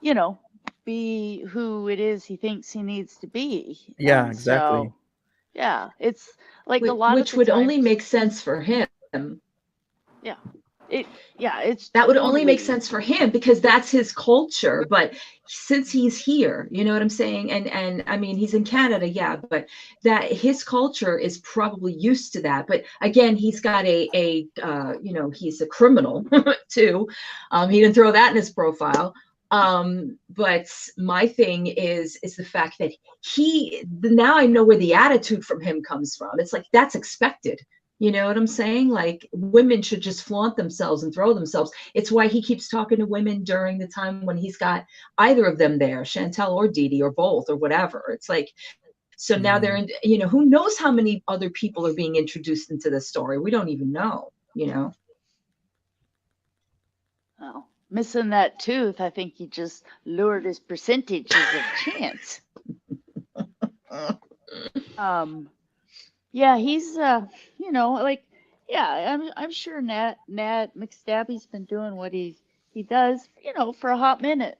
you know, be who it is he thinks he needs to be. Yeah, And exactly. so, yeah, it's like a lot of Which the would only times, make sense for him. yeah, it's That would only make totally, sense for him because that's his culture. But since he's here, you know what I'm saying? And I mean, he's in Canada, yeah, but that his culture is probably used to that. But again, he's got he's a criminal too. He didn't throw that in his profile. But my thing is the fact that now I know where the attitude from him comes from. It's like that's expected. You know what I'm saying? Like women should just flaunt themselves and throw themselves. It's why he keeps talking to women during the time when he's got either of them there, Chantal or Dede or both or whatever. It's like, so now they're Mhm. in, who knows how many other people are being introduced into the story? We don't even know. well, missing that tooth. I think he just lowered his percentages of chance. Um, Yeah, he's like yeah, I'm sure Nat McStabby's been doing what he does, for a hot minute.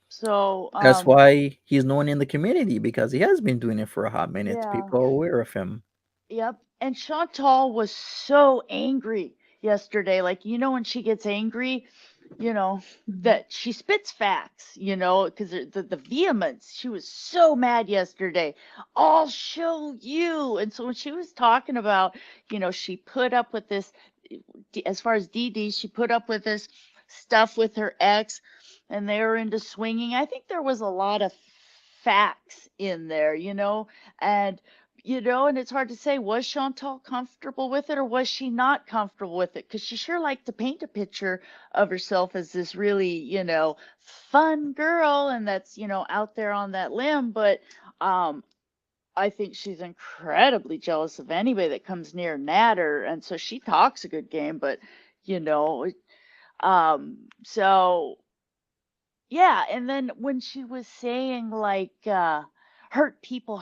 So, That's why he's known in the community because he has been doing it for a hot minute. yeah, People are aware of him. yep. And Chantal was so angry yesterday. Like, when she gets angry, that she spits facts, because the vehemence, she was so mad yesterday. I'll show you. And so when she was talking about, she put up with this, as far as Dee she put up with this stuff with her ex and they were into swinging. I think there was a lot of facts in there, and and it's hard to say, was Chantal comfortable with it or was she not comfortable with it? Because she sure liked to paint a picture of herself as this really, fun girl, and that's, out there on that limb. But I think she's incredibly jealous of anybody that comes near Nader, and so she talks a good game, but you know, so yeah. And then when she was saying like hurt people,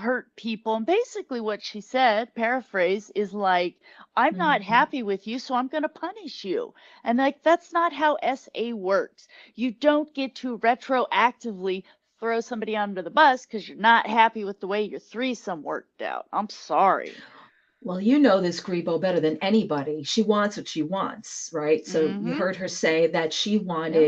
and basically what she said, paraphrase, is like, I'm not Mhm. happy with you, so I'm going to punish you. And like, that's not how SA works. You don't get to retroactively throw somebody under the bus because you're not happy with the way your threesome worked out. I'm sorry. Well, you know this Grebo better than anybody. She wants what she wants, right? So you Mm-hmm. heard her say that Yep.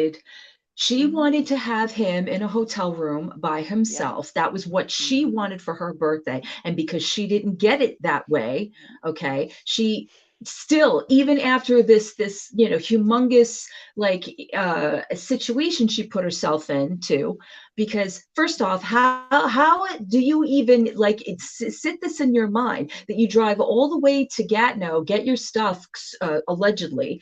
she Mm-hmm. wanted to have him in a hotel room by Yep. himself. That was what she Mm-hmm. wanted for her birthday. And because she didn't get it that way, Yep. okay, she still, even after this humongous like situation she put herself into, because first off, how do you even like sit this in your mind that you drive all the way to Gatineau, get your stuff allegedly,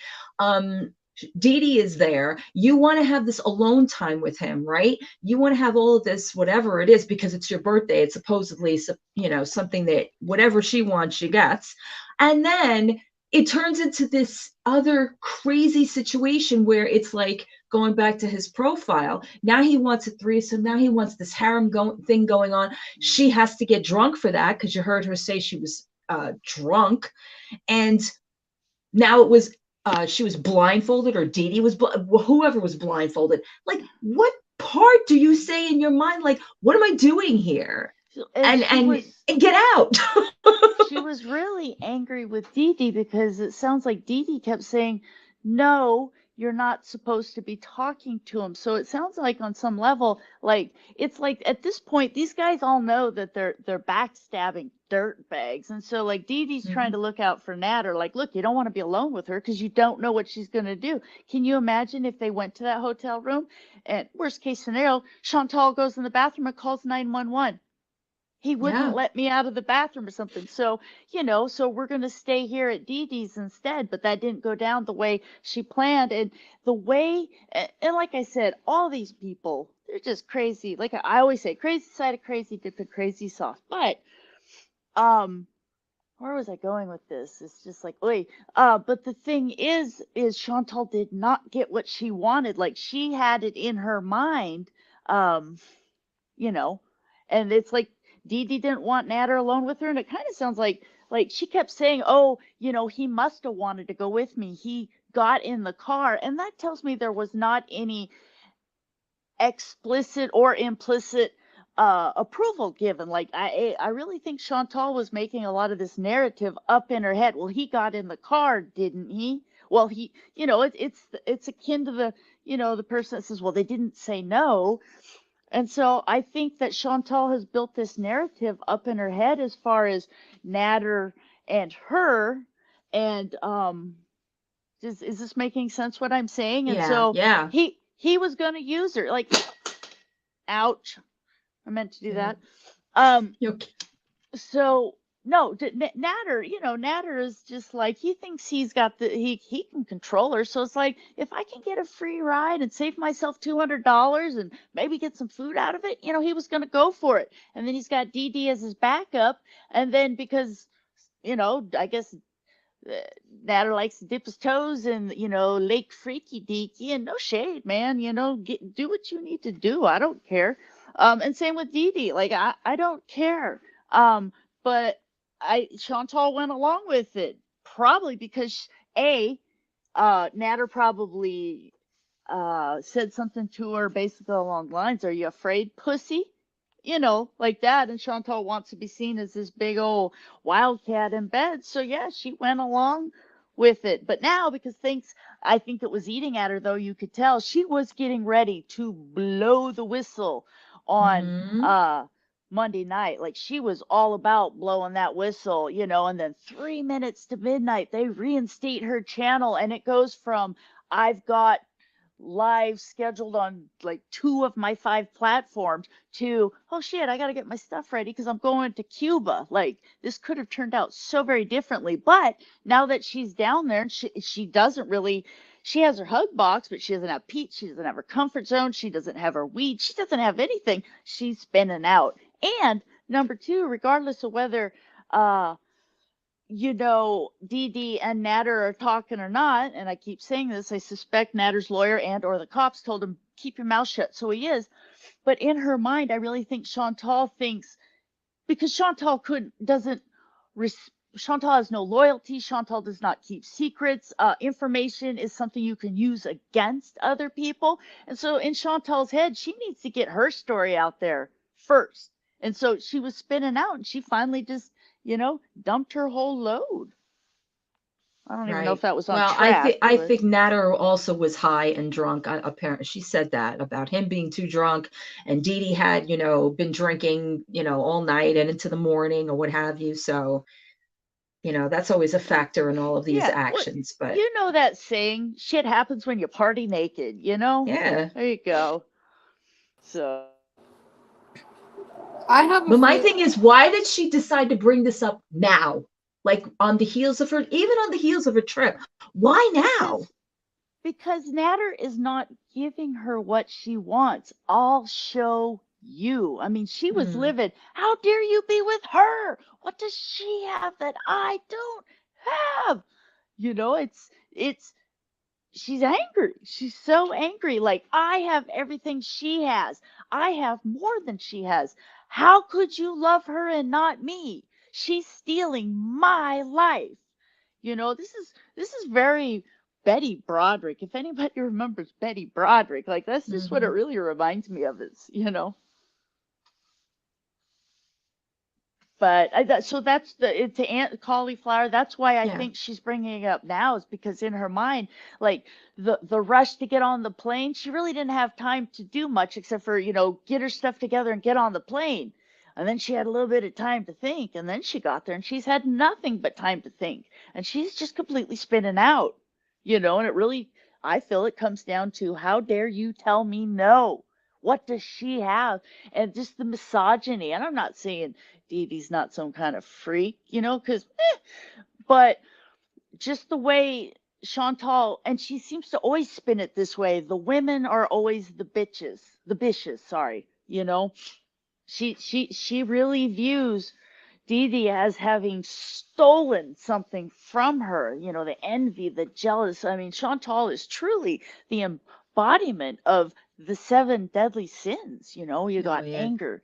Dede is there. You want to have this alone time with him, right? You want to have all of this, whatever it is, because it's your birthday. It's supposedly, something that whatever she wants, she gets. And then it turns into this other crazy situation where it's like going back to his profile. Now he wants a threesome. Now he wants this thing going on. She has to get drunk for that because you heard her say she was drunk. And now it was she was blindfolded, or Dede was whoever was blindfolded. Like, what part do you say in your mind? Like, what am I doing here? And And and get out. she was really angry with Dee Dee because it sounds like Dee Dee kept saying, no, you're not supposed to be talking to him. So it sounds like on some level, like it's like at this point, these guys all know that they're backstabbing dirt bags. And so like Dee Dee's trying to look out for Nader, like, look, you don't want to be alone with her because you don't know what she's gonna do. Can you imagine if they went to that hotel room and worst case scenario, Chantal goes in the bathroom and calls 911? he wouldn't Yeah. let me out of the bathroom or something. So, so we're going to stay here at Dede's instead. But that didn't go down the way she planned. And the way, and like I said, all these people, they're just crazy. Like I always say, crazy side of crazy dipped in crazy sauce. But, where was I going with this? It's just like, wait, but the thing is Chantal did not get what she wanted. Like she had it in her mind, um, you know, and it's like Dede didn't want Nader alone with her, and it kind of sounds like she kept saying, "Oh, he must have wanted to go with me. He got in the car," and that tells me there was not any explicit or implicit approval given. Like I really think Chantal was making a lot of this narrative up in her head. Well, he got in the car, didn't he? Well, he, it's akin to the person that says, well, they didn't say no. And so I think that Chantal has built this narrative up in her head as far as Nader and her. And is this making sense what I'm saying? And Yeah. so Yeah. he was going to use her. Like, ouch. I meant to do Yeah. that. You So no, Nader is just like, he thinks he's got he can control her. So it's like, if I can get a free ride and save myself $200 and maybe get some food out of it, he was going to go for it. And then he's got Dede as his backup. And then because, I guess Nader likes to dip his toes in, Lake Freaky Deaky, and no shade, man, do what you need to do. I don't care. And same with Dede. Like, I don't care. But Chantal went along with it probably because Nader probably said something to her basically along the lines, "Are you afraid, pussy?" Like that. And Chantal wants to be seen as this big old wildcat in bed. So yeah, she went along with it. But now, because I think it was eating at her, though, you could tell she was getting ready to blow the whistle on Mhm. Monday night. Like she was all about blowing that whistle, and then 3 minutes to midnight, they reinstate her channel, and it goes from, "I've got live scheduled on like 2 of my 5 platforms," to, "Oh shit, I got to get my stuff ready because I'm going to Cuba." Like, this could have turned out so very differently. But now that she's down there, and she doesn't really, she has her hug box, but she doesn't have Pete, she doesn't have her comfort zone, she doesn't have her weed, she doesn't have anything. She's spinning out. And number 2, regardless of whether Dede and Nader are talking or not, and I keep saying this, I suspect Nader's lawyer and or the cops told him, "Keep your mouth shut," so he is. But in her mind, I really think Chantal thinks, because Chantal has no loyalty. Chantal does not keep secrets. Information is something you can use against other people. And so in Chantal's head, she needs to get her story out there first. And so she was spinning out, and she finally just, dumped her whole load. I don't even know if Right. that was on Well, I track, think I but think Nader also was high and drunk. Apparently, she said that about him being too drunk, and Dede had, been drinking, all night and into the morning or what have you. So, that's always a factor in all of these yeah, well, actions. But you know that saying, shit happens when you party naked, yeah. There you go. So, I have a But my feeling. thing is, why did she decide to bring this up now? Like on the heels of even on the heels of her trip. Why now? because Nader is not giving her what she wants. "I'll show you." I mean, she was Hmm. livid. "How dare you be with her? What does she have that I don't have?" It's she's angry. She's so angry. Like, "I have everything she has. I have more than she has. How could you love her and not me? She's stealing my life." This is very Betty Broderick. If anybody remembers Betty Broderick, like, that's just what it Hmm. really reminds me of, But so that's to Aunt Cauliflower. That's why I Yeah. think she's bringing it up now, is because in her mind, like, the rush to get on the plane, she really didn't have time to do much except for, get her stuff together and get on the plane. And then she had a little bit of time to think, and then she got there and she's had nothing but time to think, and she's just completely spinning out, and it really, I feel it comes down to, how dare you tell me no? what does she have? And just the misogyny. And I'm not saying Dede's not some kind of freak, because, but just the way Chantal, and she seems to always spin it this way. The women are always the bitches, sorry, She really views Dede as having stolen something from her, the envy, the jealous. I mean, Chantal is truly the embodiment of the 7 deadly sins. You got yeah. anger,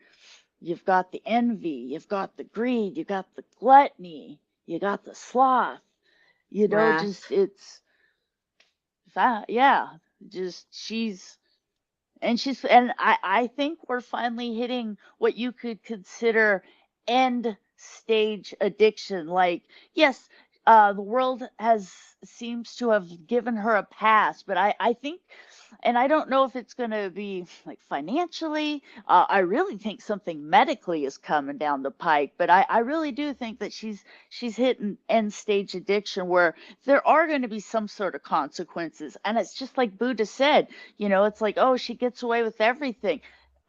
you've got the envy, you've got the greed, you've got the gluttony, you got the sloth, Wrath. just it's that, yeah, just and I think we're finally hitting what you could consider end stage addiction. Like, yes, the world seems to have given her a pass, but I think, and I don't know if it's going to be like financially. I really think something medically is coming down the pike, but I really do think that she's hitting end stage addiction where there are going to be some sort of consequences. And it's just like Buddha said, it's like, oh, she gets away with everything.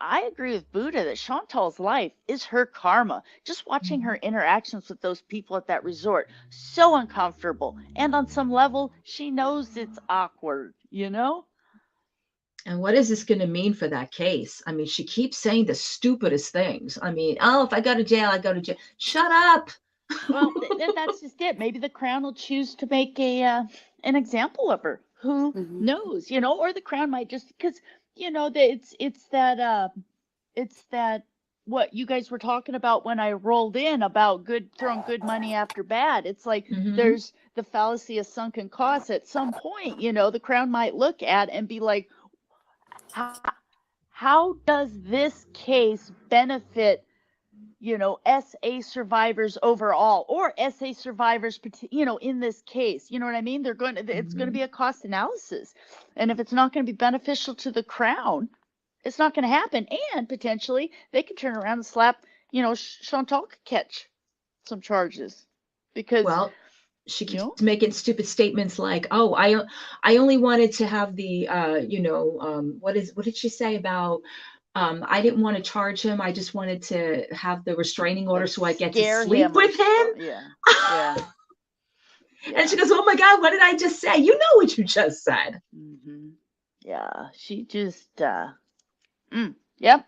I agree with Buddha that Chantal's life is her karma. Just watching her interactions with those people at that resort, so uncomfortable. And on some level, she knows it's awkward, And what is this going to mean for that case? I mean, she keeps saying the stupidest things. I mean, oh, if I go to jail, I go to jail. Shut up. Well, that's just it. Maybe the Crown will choose to make an example of her. Who knows? Or the Crown might just, because it's that what you guys were talking about when I rolled in about throwing good money after bad. It's like there's the fallacy of sunken costs. At some point, the Crown might look at and be like, how does this case benefit SA survivors overall, or SA survivors, in this case, you know what I mean? It's going to be a cost analysis. And if it's not going to be beneficial to the Crown, it's not going to happen. And potentially they could turn around and slap, Chantal could catch some charges because, well, she keeps making stupid statements like, oh, I only wanted to have the, what did she say about, I didn't want to charge him. I just wanted to have the restraining order so I get to sleep with him. Yeah. And she goes, oh my God, what did I just say? You know what you just said. Yeah, she just, yep.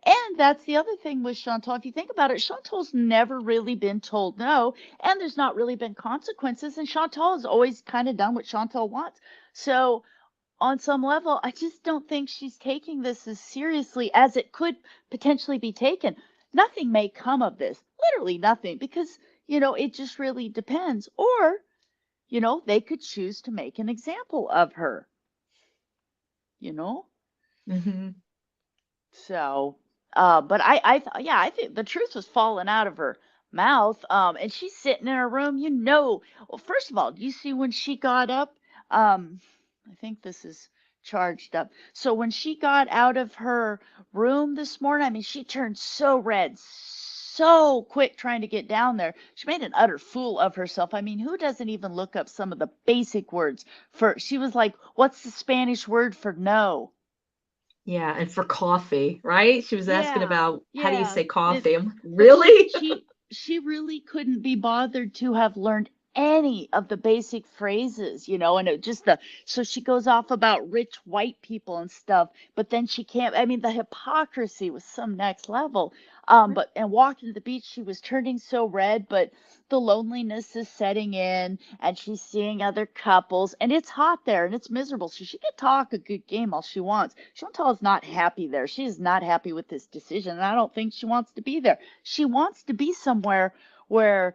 And that's the other thing with Chantal. If you think about it, Chantal's never really been told no, and there's not really been consequences. And Chantal has always kind of done what Chantal wants. So on some level, I just don't think she's taking this as seriously as it could potentially be taken. Nothing may come of this, literally nothing, because, it just really depends. Or, they could choose to make an example of her, So, but I think the truth was falling out of her mouth. And she's sitting in her room, well, first of all, do you see when she got up? I think this is charged up. So when she got out of her room this morning, I mean, she turned so red, so quick trying to get down there. She made an utter fool of herself. I mean, who doesn't even look up some of the basic words she was like, what's the Spanish word for no? Yeah, and for coffee, right? She was asking about how do you say coffee? I'm like, really? She really couldn't be bothered to have learned any of the basic phrases, and it just so she goes off about rich white people and stuff, but then she can't. I mean, the hypocrisy was some next level. And walking to the beach, she was turning so red, but the loneliness is setting in, and she's seeing other couples, and it's hot there, and it's miserable. So she can talk a good game all she wants. Chantal is not happy there. She is not happy with this decision, and I don't think she wants to be there. She wants to be somewhere where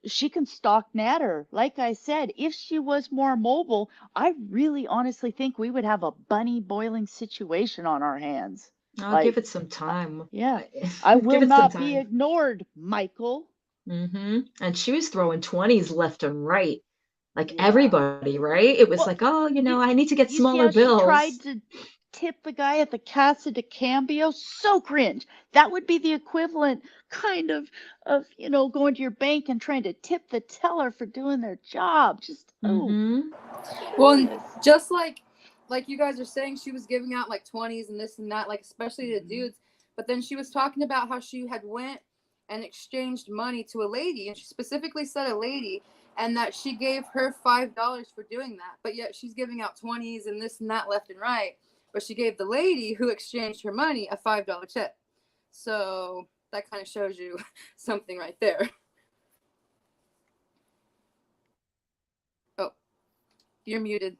she can stalk Nader. Like I said, if she was more mobile, I really honestly think we would have a bunny boiling situation on our hands. I'll give it some time. Yeah, I will not be ignored, Michael. And she was throwing 20s left and right, like everybody, right? It was like, oh, I need to get smaller bills. She tried to tip the guy at the Casa de Cambio. So cringe. That would be the equivalent kind of going to your bank and trying to tip the teller for doing their job. Just well, just like like you guys are saying, she was giving out like 20s and this and that, like especially to dudes. But then she was talking about how she had went and exchanged money to a lady, and she specifically said a lady, and that she gave her $5 for doing that. But yet she's giving out 20s and this and that left and right. But she gave the lady who exchanged her money a $5 tip. So that kind of shows you something right there. Oh, you're muted.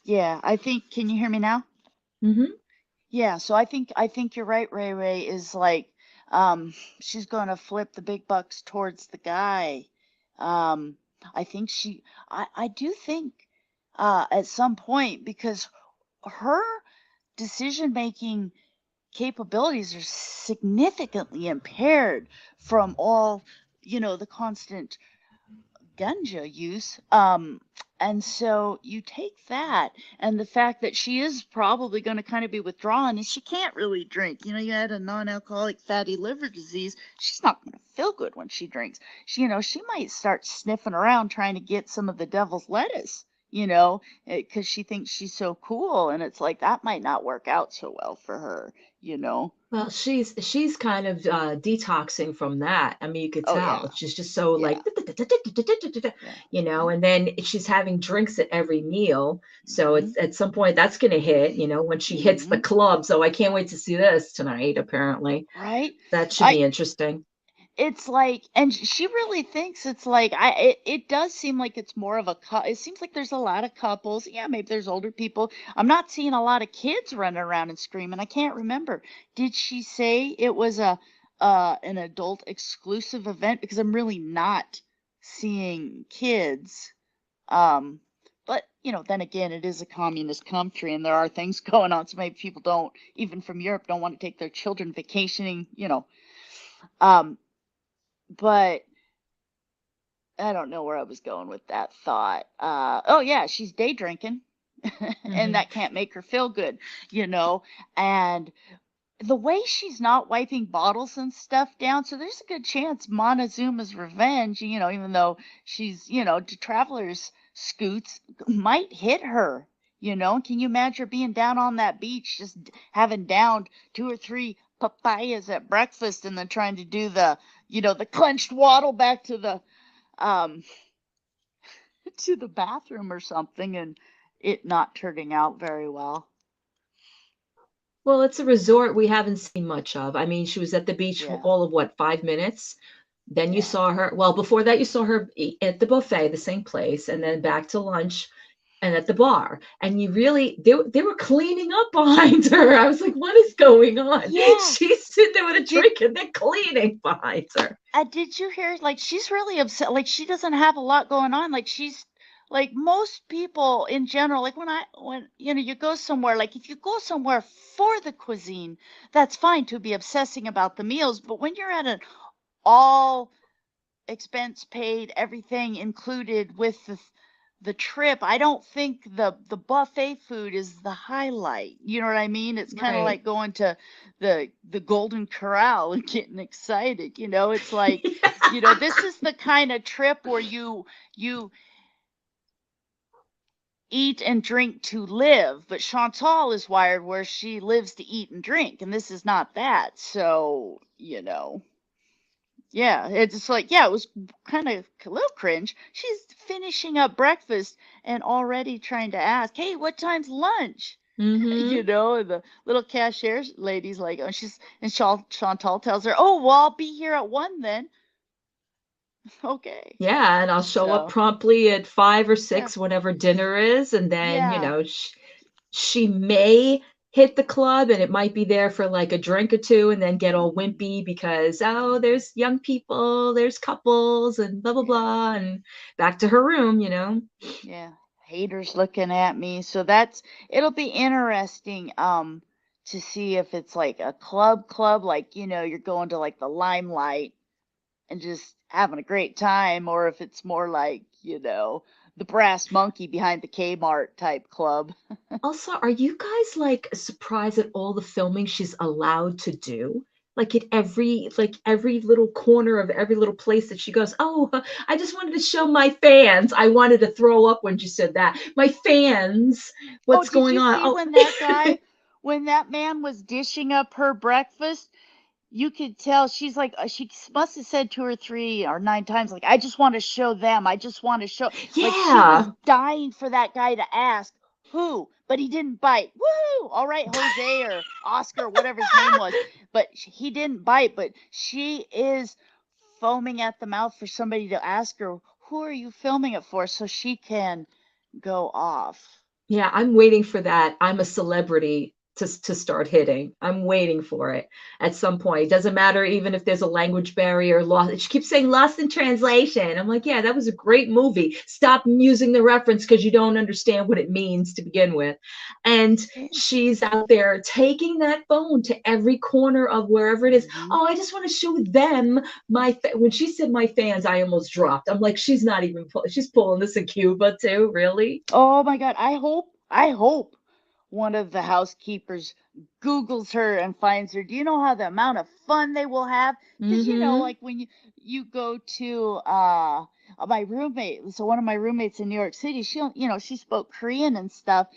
Yeah, I think, can you hear me now? Mm-hmm. Yeah, so I think you're right, Ray Ray, is like she's gonna flip the big bucks towards the guy. I think I do think at some point, because her decision making capabilities are significantly impaired from all, the constant ganja use. And so you take that and the fact that she is probably going to kind of be withdrawn and she can't really drink. You had a non-alcoholic fatty liver disease. She's not going to feel good when she drinks. She might start sniffing around trying to get some of the devil's lettuce, because she thinks she's so cool. And it's like, that might not work out so well for her. Well, she's kind of detoxing from that. I mean, you could Oh, yeah. tell. She's just so Yeah. like, Yeah. and then she's having drinks at every meal. So Mhm. it's at some point that's going to hit, when she hits the club. So I can't wait to see this tonight, apparently. Right? That should be interesting. It's like, and she really thinks it's like, it does seem like it's more of it seems like there's a lot of couples. Yeah, maybe there's older people. I'm not seeing a lot of kids running around and screaming. I can't remember. Did she say it was an adult exclusive event? Because I'm really not seeing kids. But then again, it is a communist country and there are things going on. So maybe people don't, even from Europe, don't want to take their children vacationing, Um, but I don't know where I was going with that thought. Oh yeah, she's day drinking, and that can't make her feel good, And the way she's not wiping bottles and stuff down, so there's a good chance Montezuma's revenge, even though she's, travelers scoots might hit her. Can you imagine her being down on that beach, just having downed 2 or 3 papayas at breakfast, and then trying to do the clenched waddle back to the um to the bathroom or something, and it not turning out very well. Well, it's a resort we haven't seen much of. I mean, she was at the beach for Yeah. all of what, 5 minutes? Then you Yeah. saw her, well, before that, you saw her at the buffet, the same place, and then back to lunch and at the bar. And you really, they were cleaning up behind her. I was like, what is going on? Yeah. She's sitting there with a drink and they're cleaning behind her. Did you hear, like, she's really upset, like she doesn't have a lot going on, like she's like most people in general, like when you go somewhere, like if you go somewhere for the cuisine, that's fine to be obsessing about the meals, but when you're at an all expense paid, everything included with the trip, I don't think the buffet food is the highlight. You know what I mean? It's kind of Right. like going to the Golden Corral and getting excited. It's like, this is the kind of trip where you eat and drink to live, but Chantal is wired where she lives to eat and drink, and this is not that. So, yeah, it's like, yeah, it was kind of a little cringe. She's finishing up breakfast and already trying to ask, hey, what time's lunch? Mm-hmm. And the little cashier lady's like, oh, Chantal tells her, oh, well, I'll be here at 1 then. Okay. Yeah, and I'll show up So, promptly at 5 or yeah. 6, whatever dinner is, and then, Yeah. she may hit the club and it might be there for like a drink or two and then get all wimpy because, oh, there's young people, there's couples and blah, blah, Yeah. blah, and back to her room, Yeah. Haters looking at me. So it'll be interesting to see if it's like a club, like, you're going to like the Limelight and just having a great time, or if it's more like, the Brass Monkey behind the Kmart type club. Also, are you guys like surprised at all the filming she's allowed to do? like at every little corner of every little place that she goes. Oh, I just wanted to show my fans. I wanted to throw up when she said that. My fans, Oh, what's did going you on? see Oh, when that man was dishing up her breakfast? You could tell she's like, she must have said 2 or 3 or 9 times, like, I just want to show them. I just want to show. Like, she was yeah. dying for that guy to ask who, but he didn't bite. Woo! All right, Jose or Oscar, whatever his name was. But he didn't bite. But she is foaming at the mouth for somebody to ask her, who are you filming it for? So she can go off. Yeah, I'm waiting for that. I'm a celebrity to start hitting. I'm waiting for it at some point. It doesn't matter even if there's a language barrier lost. She keeps saying lost in translation. I'm like, yeah, that was a great movie. Stop using the reference because you don't understand what it means to begin with. And she's out there taking that phone to every corner of wherever it is. Mhm. Oh, I just want to show them when she said my fans, I almost dropped. I'm like, she's not even she's pulling this in Cuba too, really? Oh my God. I hope one of the housekeepers Googles her and finds her. Do you know how the amount of fun they will have? Because Mm-hmm. like when you go to my roommate, so one of my roommates in New York City, she spoke Korean and stuff.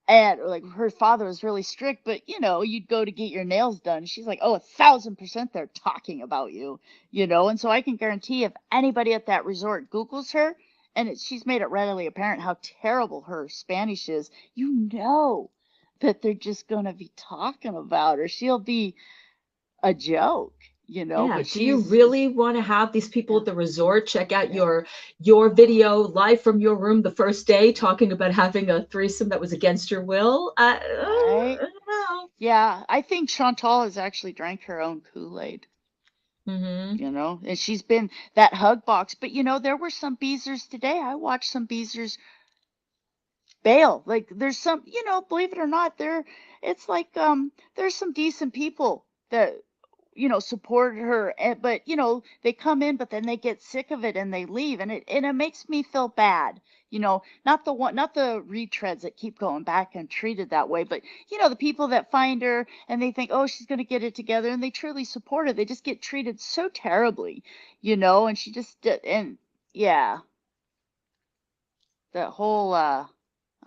And like her father was really strict, but you'd go to get your nails done. She's like, oh, 1,000% they're talking about you. And so I can guarantee if anybody at that resort Googles her, and she's made it readily apparent how terrible her Spanish is, that they're just going to be talking about her. She'll be a joke. Yeah. But Do you she's, really want to have these people yeah, at the resort check out yeah, your video live from your room the first day talking about having a threesome that was against your will? right. I don't know. Yeah, I think Chantal has actually drank her own Kool-Aid. Mm-hmm. And she's been that hug box. But there were some beezers today. I watched some beezers bail. Like there's some, believe it or not, it's like there's some decent people that support her, but they come in, but then they get sick of it and they leave, and it makes me feel bad. Not the retreads that keep going back and treated that way, but the people that find her and they think, oh, she's going to get it together, and they truly support her. They just get treated so terribly, and she just and yeah, that whole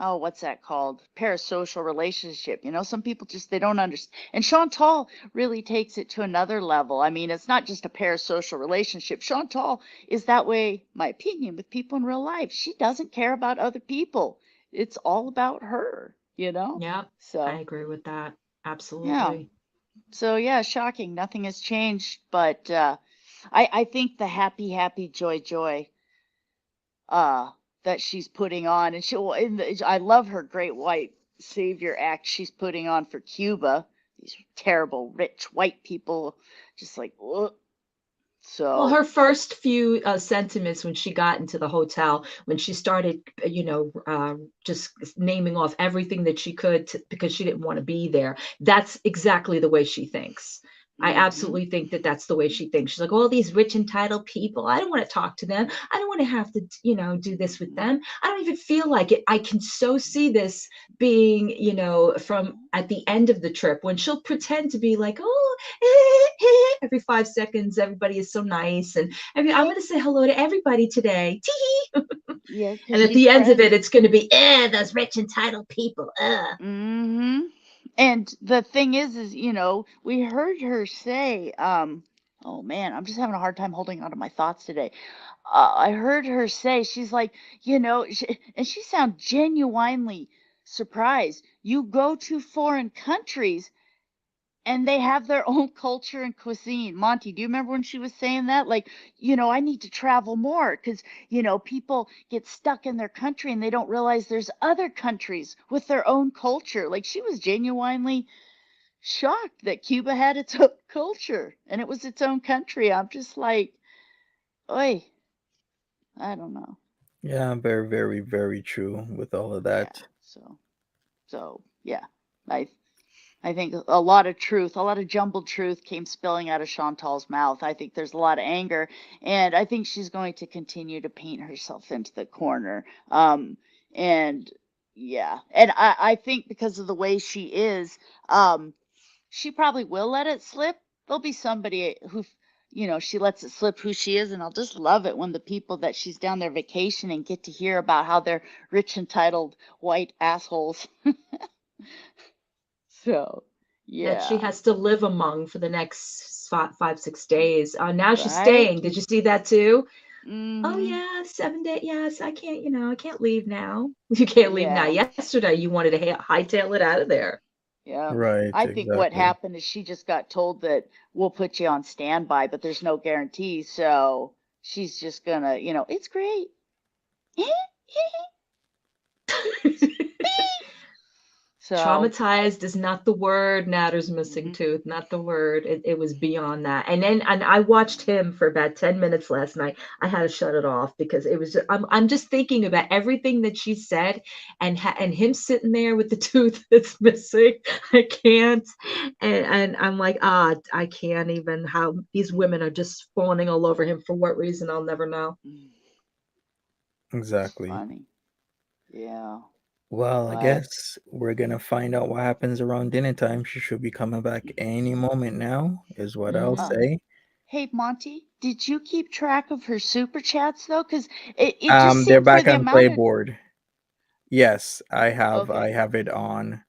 oh, what's that called? Parasocial relationship. Some people just they don't understand. And Chantal really takes it to another level. I mean, it's not just a parasocial relationship. Chantal is that way, my opinion, with people in real life. She doesn't care about other people. It's all about her. Yeah, I So, agree with that. yeah. Absolutely. So, yeah, shocking. Nothing has changed, but I think the happy, happy, joy, joy uh that she's putting on, and I love her great white savior act she's putting on for Cuba, these terrible rich white people, just like ugh. Well, So her first few sentiments when she got into the hotel, when she started, just naming off everything that she could because she didn't want to be there, that's exactly the way she thinks. I mhm, absolutely think that that's the way she thinks. She's like, all these rich, entitled people, I don't want to talk to them. I don't want to have to, do this with mhm, them. I don't even feel like it. I can so see this being, from at the end of the trip when she'll pretend to be like, oh, every 5 seconds, everybody is so nice. And I'm going to say hello to everybody today. yeah, And because at she's the end of it, friends. it's going to be, those rich, entitled people. Hmm. And the thing is, we heard her say, oh man, I'm just having a hard time holding on to my thoughts today. I heard her say, she's like, and she sounds genuinely surprised. You go to foreign countries and they have their own culture and cuisine. Monty, do you remember when she was saying that? Like, I need to travel more because, people get stuck in their country and they don't realize there's other countries with their own culture. Like, she was genuinely shocked that Cuba had its own culture and it was its own country. I'm just like, oi, I don't know. Yeah, very, very, very true with all of Yeah. that. So yeah, I I think a lot of truth, a lot of jumbled truth came spilling out of Chantal's mouth. I think there's a lot of anger, and I think she's going to continue to paint herself into the corner. And yeah, and I think because of the way she is, she probably will let it slip, there'll be somebody who, she lets it slip who she is, and I'll just love it when the people that she's down there vacationing get to hear about how they're rich, entitled, white assholes. So, That she yeah, has to live among for the next 5, 6 days. Now she's right? staying. Did you see that too? Oh Mm-hmm. yeah, 7 days. Yes, I can't. I can't leave now. You can't leave now. Yeah, Yesterday, you wanted to hightail it out of there. yeah. Right, I think what exactly. happened is she just got told that we'll put you on standby, but there's no guarantee. So she's just gonna, it's great. So, Traumatized is not the word. Nader's missing mhm. tooth, not the word. It was beyond that. And I watched him for about 10 minutes last night. I had to shut it off because it was I'm just thinking about everything that she said and him sitting there with the tooth that's missing. I can't. And I'm like, I can't even, how these women are just fawning all over him. For what reason, I'll never know. It's Exactly. funny. Yeah, Well, I but guess we're gonna find out what happens around dinner time. She should be coming back any moment now, is what I'll uh, Mhm. say. hey, Monty, did you keep track of her super chats though? Because it just They're seemed for back the on amount of, Playboard. Yes, I okay. have it on.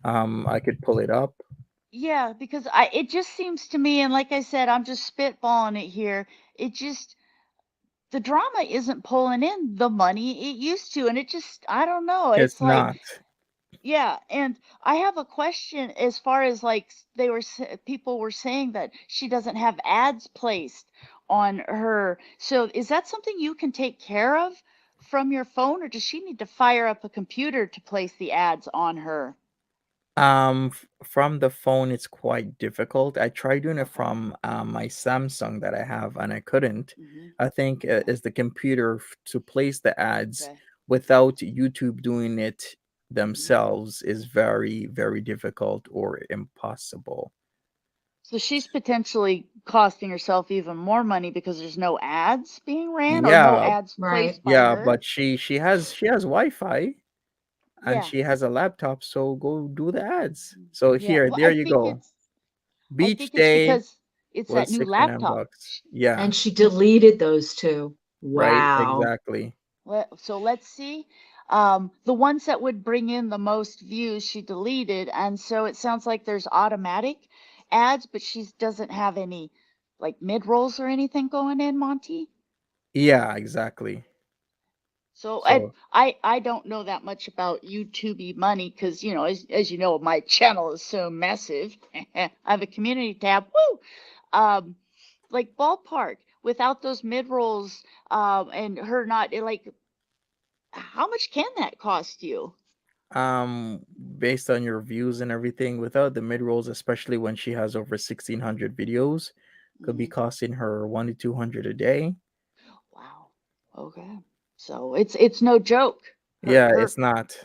I could pull it up. Yeah, because it just seems to me, and like I said, I'm just spitballing it here. It just, the drama isn't pulling in the money it used to, and it just, I don't know. It's It's like, not. yeah, and I have a question as far as like people were saying that she doesn't have ads placed on her. So is that something you can take care of from your phone, or does she need to fire up a computer to place the ads on her? From the phone, it's quite difficult. I tried doing it Okay. from my Samsung that I have, and I couldn't. Hmm. I think Okay. is the computer to place the ads Okay. without YouTube doing it Hmm. themselves is very, very difficult or impossible. So she's potentially costing herself even more money because there's no ads being ran or no Yeah, ads Right. placed by yeah, her. but she has Wi-Fi and Yeah. she has a laptop, so go do the ads. So Yeah. here, Well, there you go. I Beach think it's day because it's that was new 69 laptop. bucks. Yeah, And she deleted those two. right, Wow. exactly. So let's see. The ones that would bring in the most views, she deleted. And so it sounds like there's automatic ads, but she doesn't have any like mid rolls or anything going in, Monty. Yeah, exactly. So So I don't know that much about YouTube money because as you know my channel is so massive. I have a community tab. Woo! Um, like ballpark without those mid rolls and her not like how much can that cost you? um based on your views and everything, without the mid rolls, especially when she has over 1,600 videos, could be Hmm. costing her 1 to 200 a day. Wow. Okay. So it's no joke. Her Yeah, her it's not.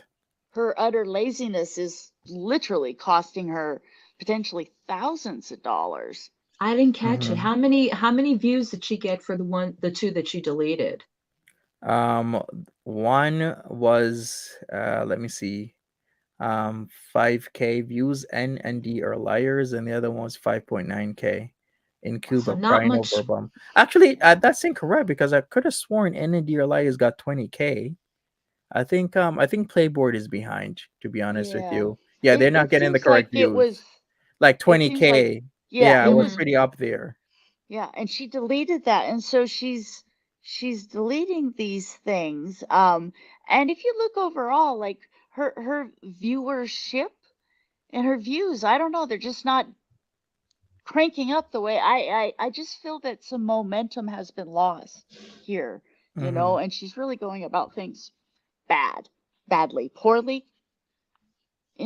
her utter laziness is literally costing her potentially thousands of dollars. I didn't catch it. Mhm. How many views did she get for the two that she deleted? Um, one was let me see, 5K views. N and D are liars, and the other one was 5.9K. In So Cuba, not crying over much. a bum. Actually, that's incorrect because I could have sworn N and D are liars got 20K. I think Playboard is behind. To be honest with Yeah. you, yeah, they're not It getting the seems like correct views. Like it seems like 20K. yeah, Yeah, it we're was Hmm. pretty up there. yeah, and she deleted that. And so she's deleting these things. And if you look overall, like her viewership and her views, I don't know, they're just not cranking up the way I just feel that some momentum has been lost here, Hmm. and she's really going about things badly, poorly,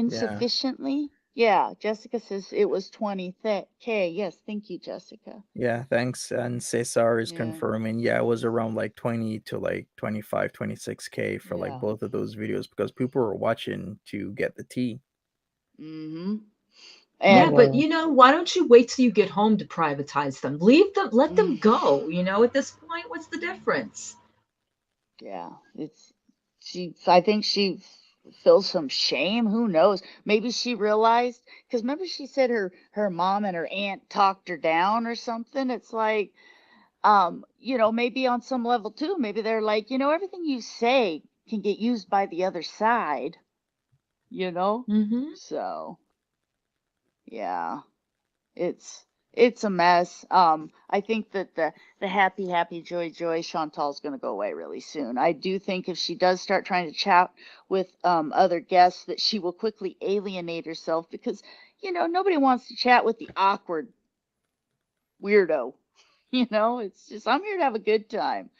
Yeah. insufficiently. Yeah, Jessica says it was 20K. Yes, thank you, Jessica. Yeah, thanks. And Cesar is Yeah, confirming. Yeah, it was around like 20 to like 25, 26K for like yeah. both of those videos because people were watching to get the tea. Mm-hmm. Yeah, And but Well, why don't you wait till you get home to privatize them? Leave them, let them mm, go. At this point, what's the difference? yeah, I think she feel some shame. Who knows? Maybe she realized, because remember she said her mom and her aunt talked her down or something. It's like, maybe on some level too, maybe they're like, everything you say can get used by the other side, Mm-hmm. so yeah, it's a mess. I think that the happy joy Chantal's going to go away really soon. I do think if she does start trying to chat with other guests, that she will quickly alienate herself, because nobody wants to chat with the awkward weirdo. It's just, I'm here to have a good time.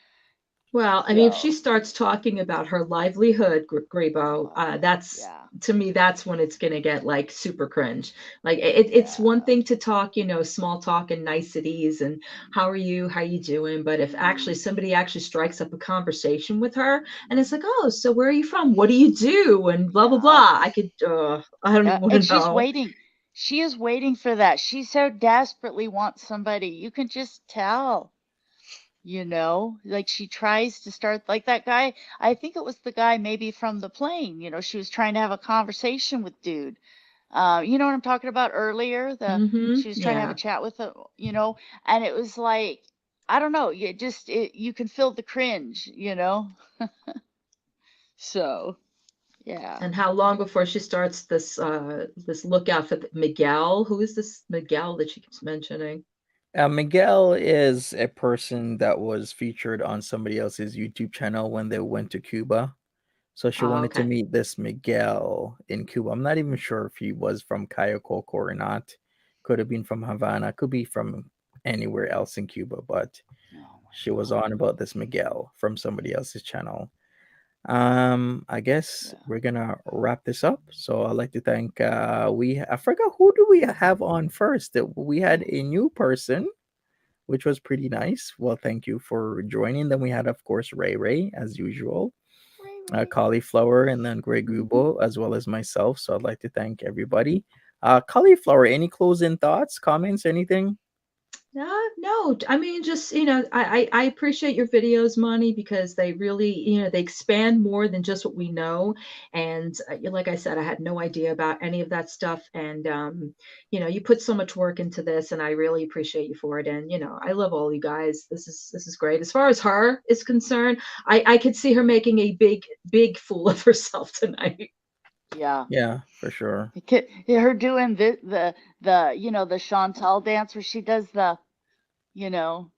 Well, I mean, if she So starts talking about her livelihood, Grebo, that's yeah, to me, that's when it's gonna get like super cringe. Like it's one yeah. thing to talk, small talk and niceties and how are you, how you doing? But if actually Mhm. somebody actually strikes up a conversation with her and it's like, oh, so where are you from? What do you do? And blah blah Yeah. blah. I don't even want to And she's know. waiting. She is waiting for that. She so desperately wants somebody. You can just tell, like she tries to start like that guy. I think it was the guy maybe from the plane. She was trying to have a conversation with dude. You know what I'm talking about earlier? Mm-hmm. She was trying to have a Yeah. chat with him, and it was like, I don't know, you can feel the cringe. So, yeah. And how long before she starts this lookout for Miguel? Who is this Miguel that she keeps mentioning? Miguel is a person that was featured on somebody else's YouTube channel when they went to Cuba. So she Oh, wanted to okay. meet this Miguel in Cuba. I'm not even sure if he was from Cayo Coco or not. Could have been from Havana, could be from anywhere else in Cuba, but Oh my she was God. on about this Miguel from somebody else's channel. I guess Yeah. we're gonna wrap this up. So I'd like to thank I forgot who do we have on first. We had a new person, which was pretty nice. Well, thank you for joining. Then we had, of course, Ray Ray as usual, Ray Ray. Cauliflower, and then Greg Gubo, as well as myself. So I'd like to thank everybody. Cauliflower, any closing thoughts, comments, anything? No, I mean, just, I appreciate your videos, Monty, because they really, they expand more than just what we know. And like I said, I had no idea about any of that stuff. And, you put so much work into this and I really appreciate you for it. And, I love all you guys. This is great. As far as her is concerned, I could see her making a big fool of herself tonight. Yeah. Yeah, for sure. Her doing the Chantal dance where she does the, you know,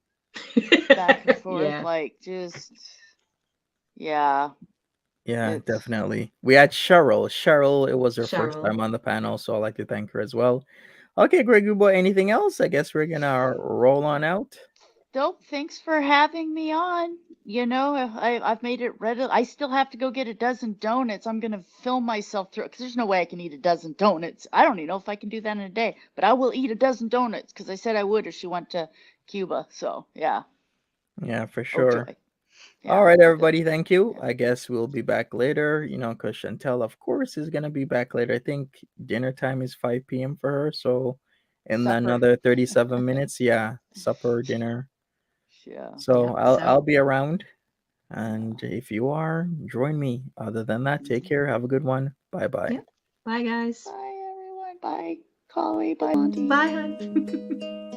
back and forth, Yeah. like just, yeah, Yeah, it's, definitely. We had Cheryl. Cheryl, it was her first Cheryl. time on the panel, so I'd like to thank her as well. Okay, Greg Gubo, anything else? I guess we're gonna roll on out. dope. Thanks for having me on. I've made it ready. I still have to go get a dozen donuts. I'm gonna film myself through it because there's no way I can eat a dozen donuts. I don't even know if I can do that in a day, but I will eat a dozen donuts because I said I would if she went to Cuba. So yeah. Yeah, for Oh sure. joy. All Yeah. right, The everybody, thank you. yeah. I guess we'll be back later, because Chantel, of course, is gonna be back later. I think dinner time is 5 p.m. for her, so in Supper. another 37 minutes, yeah, supper, dinner. Yeah. So Yep. I'll So, be around, Yeah. and if you are, join me. Other than that, take Mhm. care. Have a good one. Bye bye. yep. Bye, guys. Bye everyone. Bye, Collie. Bye, Monty. Bye, hon.